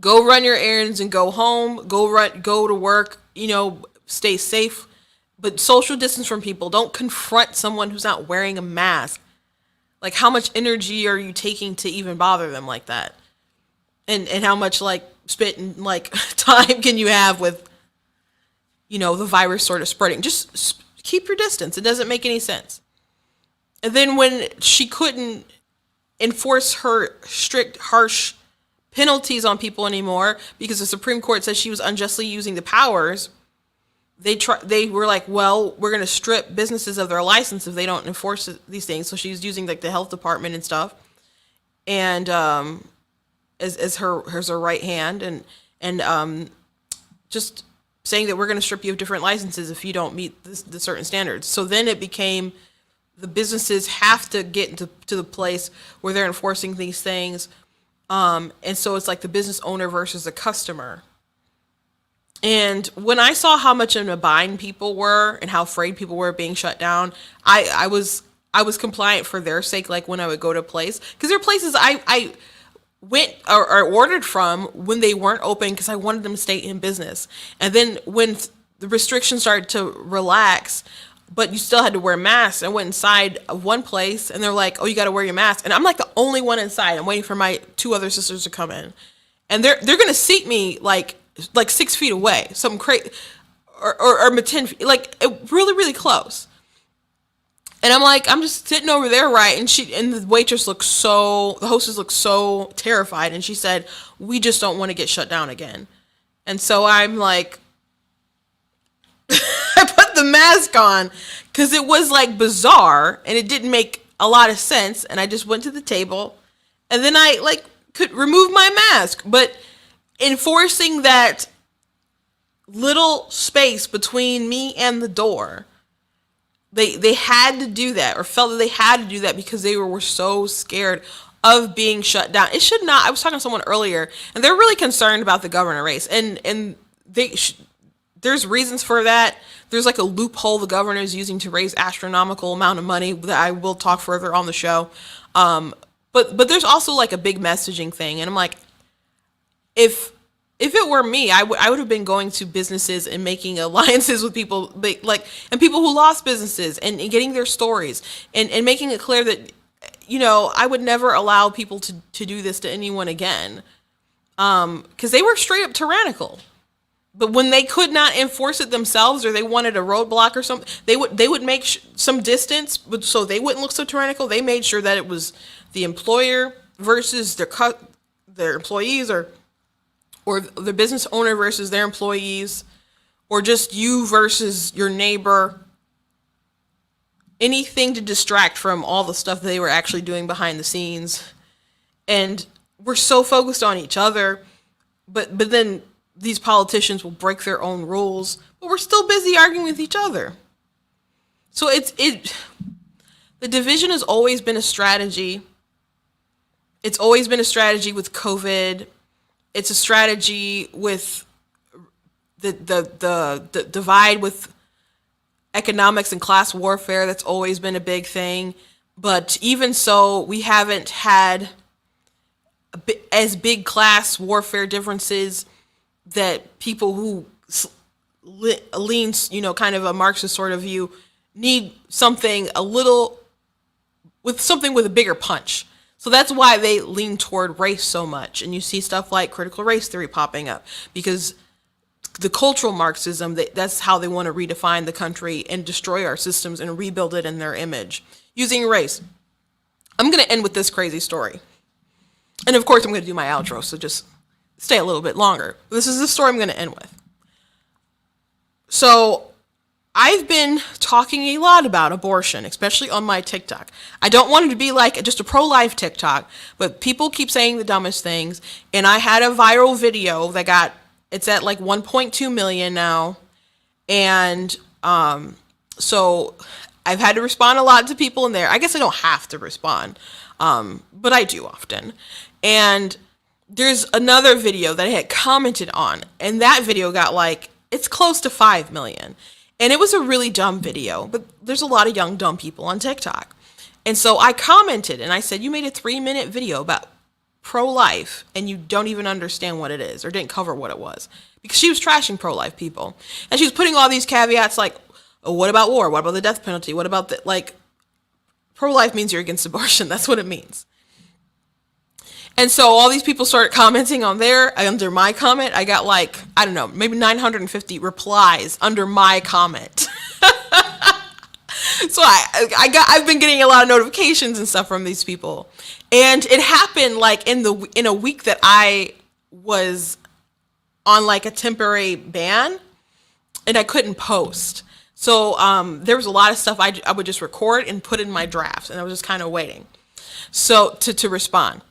go run your errands and go home, go to work, stay safe, but social distance from people. Don't confront someone who's not wearing a mask. Like, how much energy are you taking to even bother them like that? And how much, like, spit and, like, time can you have with, the virus sort of spreading? Just keep your distance. It doesn't make any sense. And then when she couldn't enforce her strict, harsh penalties on people anymore because the Supreme Court said she was unjustly using the powers, they were like, well, we're going to strip businesses of their license if they don't enforce these things. So she was using, like, the health department and stuff, and as her right hand, and just saying that we're going to strip you of different licenses if you don't meet the certain standards. So then it became the businesses have to get to the place where they're enforcing these things. And so it's like the business owner versus the customer. And when I saw how much in a bind people were and how afraid people were being shut down, I was compliant for their sake. Like when I would go to a place, because there are places I went or ordered from when they weren't open because I wanted them to stay in business. And then when the restrictions started to relax, but you still had to wear masks, I went inside of one place and they're like, oh, you got to wear your mask. And I'm like the only one inside. I'm waiting for my 2 other sisters to come in. And they're going to seat me like 6 feet away, something crazy, or 10 feet, like really, really close. And I'm like, I'm just sitting over there, right? And the waitress the hostess looked so terrified. And she said, we just don't want to get shut down again. And so I'm like, I put the mask on because it was like bizarre and it didn't make a lot of sense. And I just went to the table and then I like could remove my mask, but enforcing that little space between me and the door, they had to do that, or felt that they had to do that because they were so scared of being shut down. It should not. I was talking to someone earlier and they're really concerned about the governor race, and there's reasons for that. There's like a loophole the governor is using to raise astronomical amount of money that I will talk further on the show. But there's also like a big messaging thing. And I'm like, if it were me, I would have been going to businesses and making alliances with people and people who lost businesses and getting their stories and making it clear that, I would never allow people to do this to anyone again. Cause they were straight up tyrannical. But when they could not enforce it themselves, or they wanted a roadblock or something, they would make some distance, but so they wouldn't look so tyrannical. They made sure that it was the employer versus their employees, or the business owner versus their employees, or just you versus your neighbor. Anything to distract from all the stuff that they were actually doing behind the scenes. And we're so focused on each other, but then these politicians will break their own rules, but we're still busy arguing with each other. So the division has always been a strategy. It's always been a strategy with COVID. It's a strategy with the divide with economics and class warfare. That's always been a big thing. But even so, we haven't had as big class warfare differences that people who lean, kind of a Marxist sort of view, need something with a bigger punch. So that's why they lean toward race so much. And you see stuff like critical race theory popping up, because the cultural Marxism, that's how they want to redefine the country and destroy our systems and rebuild it in their image using race. I'm going to end with this crazy story. And of course, I'm going to do my outro, so just stay a little bit longer. This is the story I'm going to end with. So I've been talking a lot about abortion, especially on my TikTok. I don't want it to be like just a pro-life TikTok, but people keep saying the dumbest things. And I had a viral video that it's at like 1.2 million now. And so I've had to respond a lot to people in there. I guess I don't have to respond, but I do often. And there's another video that I had commented on, and that video got it's close to 5 million. And it was a really dumb video, but there's a lot of young, dumb people on TikTok. And so I commented and I said, you made a 3-minute video about pro-life and you don't even understand what it is, or didn't cover what it was, because she was trashing pro-life people. And she was putting all these caveats like, oh, what about war? What about the death penalty? What about pro-life means you're against abortion. That's what it means. And so all these people started commenting under my comment. I got I don't know, maybe 950 replies under my comment. So I've been getting a lot of notifications and stuff from these people. And it happened in a week that I was on a temporary ban and I couldn't post. So there was a lot of stuff I would just record and put in my drafts, and I was just kind of waiting to respond.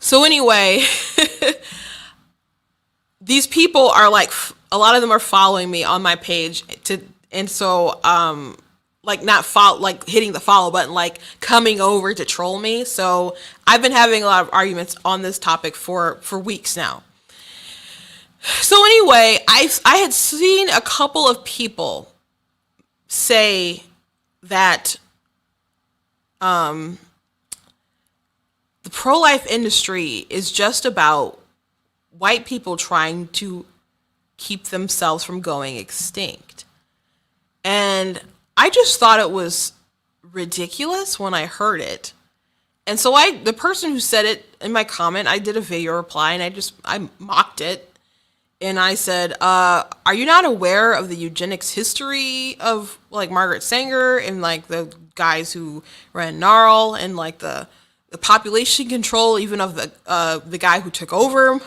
So anyway, these people are like, a lot of them are following me on my page and so, like not follow, like hitting the follow button, like coming over to troll me. So I've been having a lot of arguments on this topic for weeks now. So anyway, I had seen a couple of people say that the pro-life industry is just about white people trying to keep themselves from going extinct. And I just thought it was ridiculous when I heard it. And so the person who said it in my comment, I did a video reply and I mocked it. And I said, are you not aware of the eugenics history of like Margaret Sanger and like the guys who ran NARL and like the population control even of the guy who took over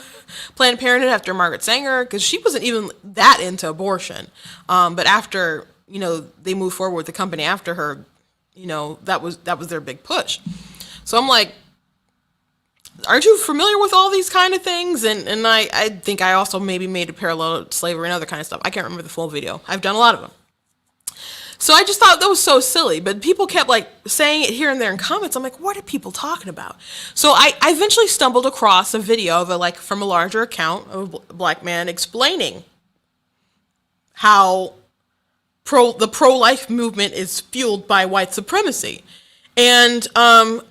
Planned Parenthood after Margaret Sanger? Because she wasn't even that into abortion. But after, they moved forward with the company after her, that was their big push. So I'm like, aren't you familiar with all these kind of things? And I think I also maybe made a parallel to slavery and other kind of stuff. I can't remember the full video. I've done a lot of them. So I just thought that was so silly, but people kept like saying it here and there in comments. I'm like, what are people talking about? So I eventually stumbled across a video of from a larger account of a black man explaining how the pro-life movement is fueled by white supremacy. And I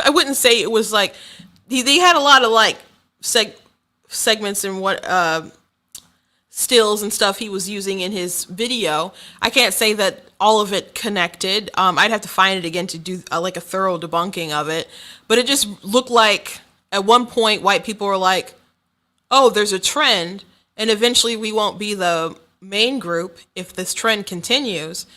wouldn't say it was like, they had a lot of like segments and what stills and stuff he was using in his video. I can't say that all of it connected. I'd have to find it again to do like a thorough debunking of it. But it just looked like at one point white people were like, oh, there's a trend and eventually we won't be the main group if this trend continues.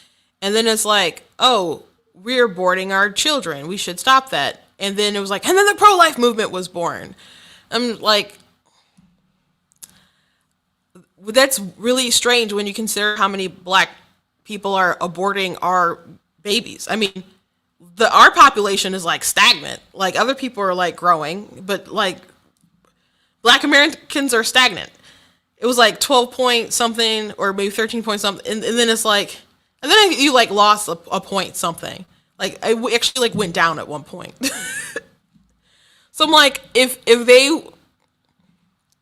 And then it's like, oh, we're aborting our children. We should stop that. And then it was like, and then the pro-life movement was born. I'm like, that's really strange when you consider how many black people are aborting our babies. I mean, our population is like stagnant. Like other people are like growing, but like black Americans are stagnant. It was like 12 point something or maybe 13 point something. And then it's like, and then you like lost a point something. Like I actually like went down at one point. So I'm like, if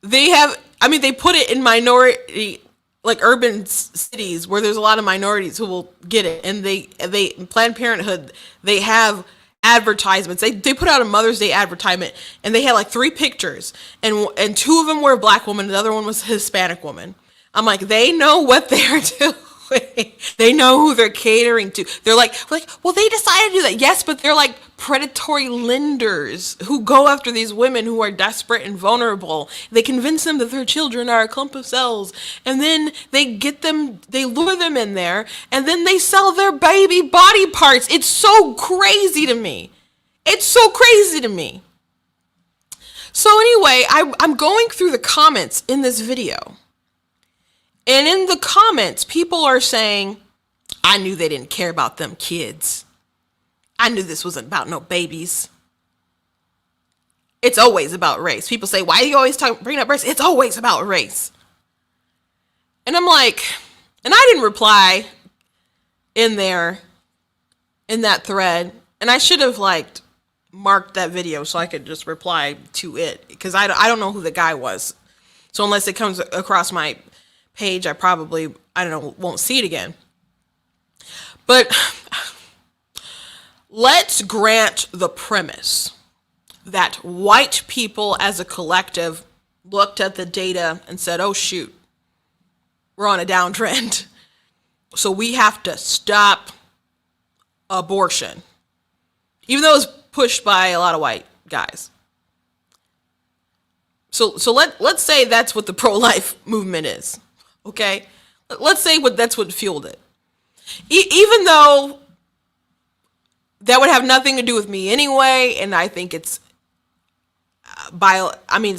they have, I mean, they put it in minority, like urban cities where there's a lot of minorities who will get it. And they Planned Parenthood, they have advertisements. They put out a Mother's Day advertisement and they had like 3 pictures and 2 of them were a black woman. The other one was a Hispanic woman. I'm like, they know what they're doing. They know who they're catering to. They're like, well, they decided to do that. Yes, but they're like predatory lenders who go after these women who are desperate and vulnerable. They convince them that their children are a clump of cells. And then they lure them in there, and then they sell their baby body parts. It's so crazy to me. It's so crazy to me. So anyway, I'm going through the comments in this video. And in the comments, people are saying, I knew they didn't care about them kids. I knew this wasn't about no babies. It's always about race. People say, why do you always bring up race? It's always about race. And I'm like, and I didn't reply in that thread. And I should have marked that video so I could just reply to it. Because I don't know who the guy was. So unless it comes across my page, I probably, won't see it again. But let's grant the premise that white people as a collective looked at the data and said, oh shoot, we're on a downtrend. So we have to stop abortion. Even though it was pushed by a lot of white guys. So let's say that's what the pro-life movement is. Okay, let's say that's what fueled it. Even though that would have nothing to do with me anyway, and I think it's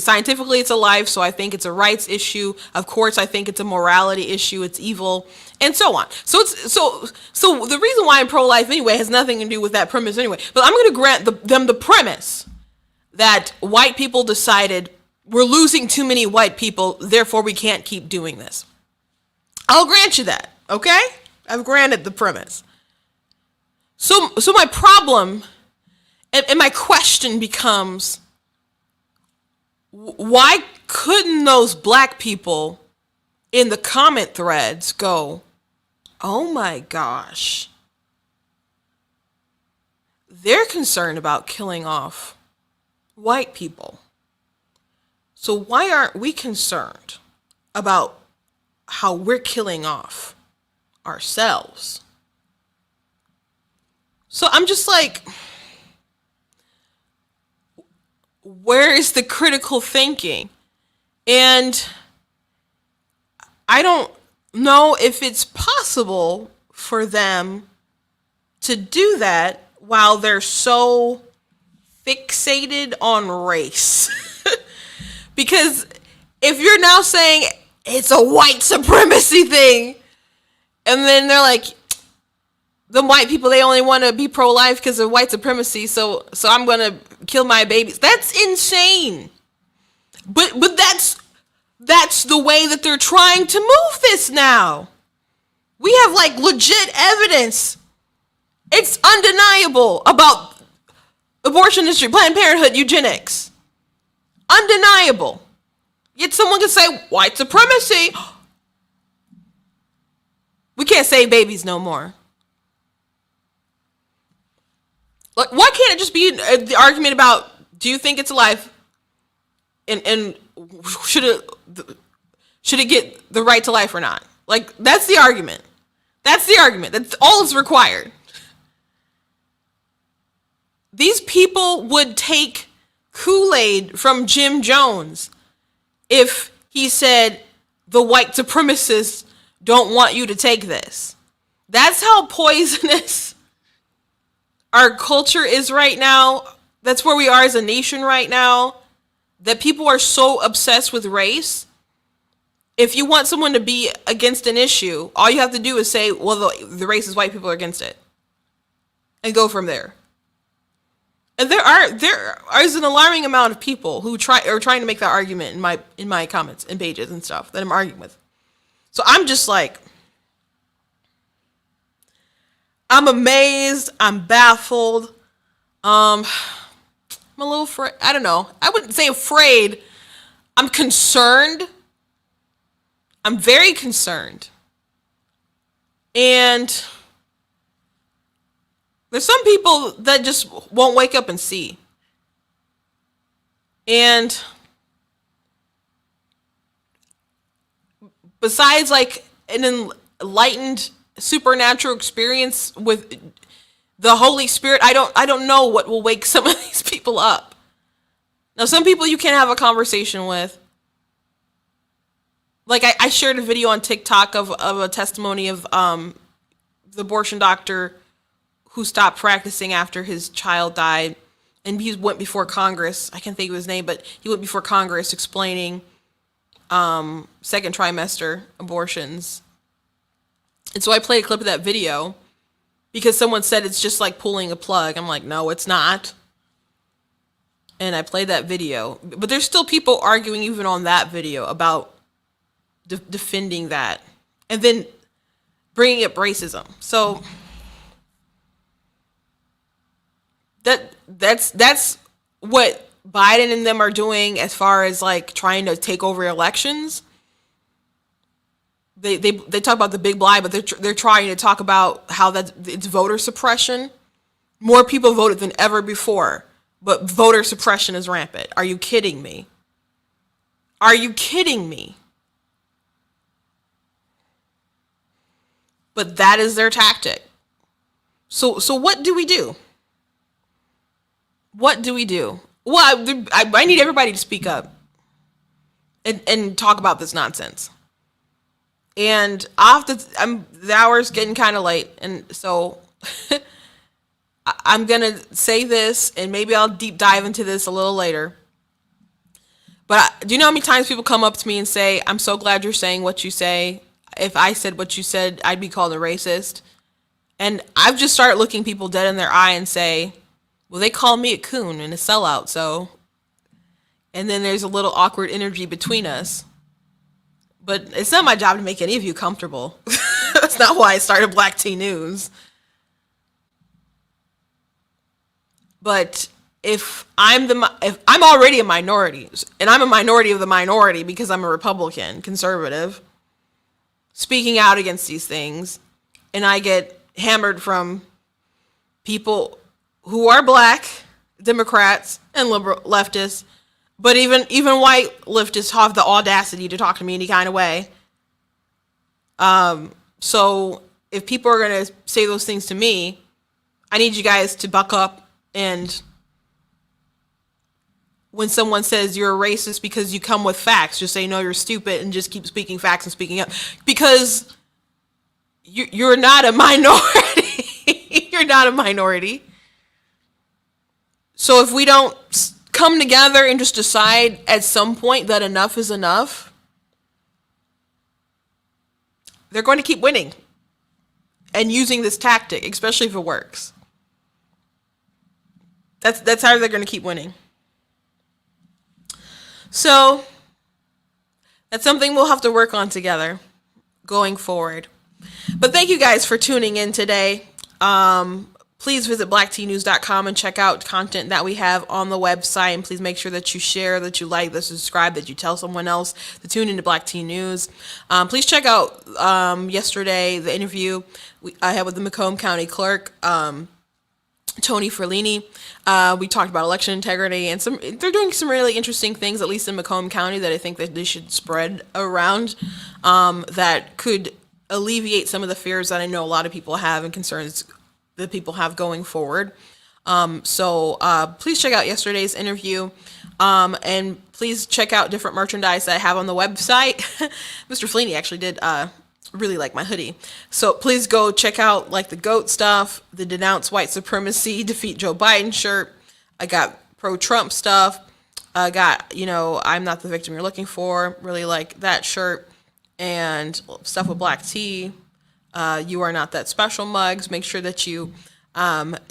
scientifically it's a life, so I think it's a rights issue. Of course, I think it's a morality issue. It's evil, and so on. So the reason why I'm pro-life anyway has nothing to do with that premise anyway. But I'm going to grant them the premise that white people decided we're losing too many white people, therefore we can't keep doing this. I'll grant you that, okay? I've granted the premise. So my problem and my question becomes, why couldn't those black people in the comment threads go, oh my gosh, they're concerned about killing off white people. So why aren't we concerned about how we're killing off ourselves? So I'm just like, where is the critical thinking? And I don't know if it's possible for them to do that while they're so fixated on race. Because if you're now saying it's a white supremacy thing, and then they're like, the white people, they only want to be pro-life because of white supremacy, so I'm going to kill my babies. That's insane. But that's the way that they're trying to move this now. We have like legit evidence. It's undeniable about abortion industry, Planned Parenthood, eugenics. Undeniable. Yet someone can say white supremacy. We can't save babies no more. Like, why can't it just be the argument about, do you think it's a life? And should it get the right to life or not? Like, that's the argument. That's the argument. That's all that's required. These people would take Kool-Aid from Jim Jones if he said the white supremacists don't want you to take this. That's how poisonous our culture is right now. That's where we are as a nation right now, that people are so obsessed with race. If you want someone to be against an issue, all you have to do is say, well, the racist white people are against it, and go from there. And there is an alarming amount of people who are trying to make that argument in my comments and pages and stuff that I'm arguing with. So I'm just like, I'm amazed, I'm baffled, I'm a little afraid. I don't know. I wouldn't say afraid. I'm concerned. I'm very concerned. And there's some people that just won't wake up and see. And besides like an enlightened supernatural experience with the Holy Spirit, I don't know what will wake some of these people up. Now, some people you can't have a conversation with. Like I shared a video on TikTok of a testimony of the abortion doctor who stopped practicing after his child died, and he went before Congress. I can't think of his name, but he went before Congress explaining second trimester abortions. And so I played a clip of that video because someone said it's just like pulling a plug. I'm like, no, it's not. And I played that video. But there's still people arguing even on that video about defending that. And then bringing up racism. So that's what Biden and them are doing as far as like trying to take over elections. They talk about the big lie, but they're trying to talk about how it's voter suppression. More people voted than ever before, but voter suppression is rampant. Are you kidding me? Are you kidding me? But that is their tactic. So what do we do? What do we do? Well, I need everybody to speak up and talk about this nonsense. And the hour's getting kind of late, and so I'm gonna say this, and maybe I'll deep dive into this a little later. But do you know how many times people come up to me and say, "I'm so glad you're saying what you say. If I said what you said, I'd be called a racist." And I've just started looking people dead in their eye and say, "Well, they call me a coon and a sellout, so And then there's a little awkward energy between us. But it's not my job to make any of you comfortable. That's not why I started Black Tea News. But if I'm already a minority, and I'm a minority of the minority because I'm a Republican, conservative, speaking out against these things, and I get hammered from people who are black, Democrats, and liberal leftists, but even white leftists have the audacity to talk to me any kind of way. So if people are going to say those things to me, I need you guys to buck up. And when someone says you're a racist because you come with facts, just say, no, you're stupid, and just keep speaking facts and speaking up. Because you're not a minority. You're not a minority. So if we don't come together and just decide at some point that enough is enough, they're going to keep winning and using this tactic, especially if it works. That's how they're going to keep winning. So that's something we'll have to work on together going forward. But thank you guys for tuning in today. Please visit blacktnews.com and check out content that we have on the website. And please make sure that you share, that you like, that you subscribe, that you tell someone else to tune into Black Tea News. Please check out yesterday the interview I had with the Macomb County Clerk, Tony Ferlini. We talked about election integrity, and they're doing some really interesting things, at least in Macomb County, that I think that they should spread around, that could alleviate some of the fears that I know a lot of people have and concerns that people have going forward. So please check out yesterday's interview, and please check out different merchandise that I have on the website. Mr. Feeney actually did really like my hoodie. So please go check out like the GOAT stuff, the Denounce White Supremacy, Defeat Joe Biden shirt. I got pro-Trump stuff. I got, I'm not the victim you're looking for. Really like that shirt. And stuff with black tea. You are not that special mugs. Make sure that you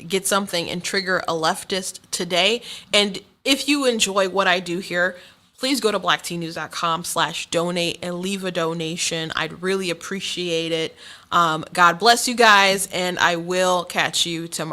get something and trigger a leftist today. And if you enjoy what I do here, please go to blacktnews.com/donate and leave a donation. I'd really appreciate it. God bless you guys, and I will catch you tomorrow.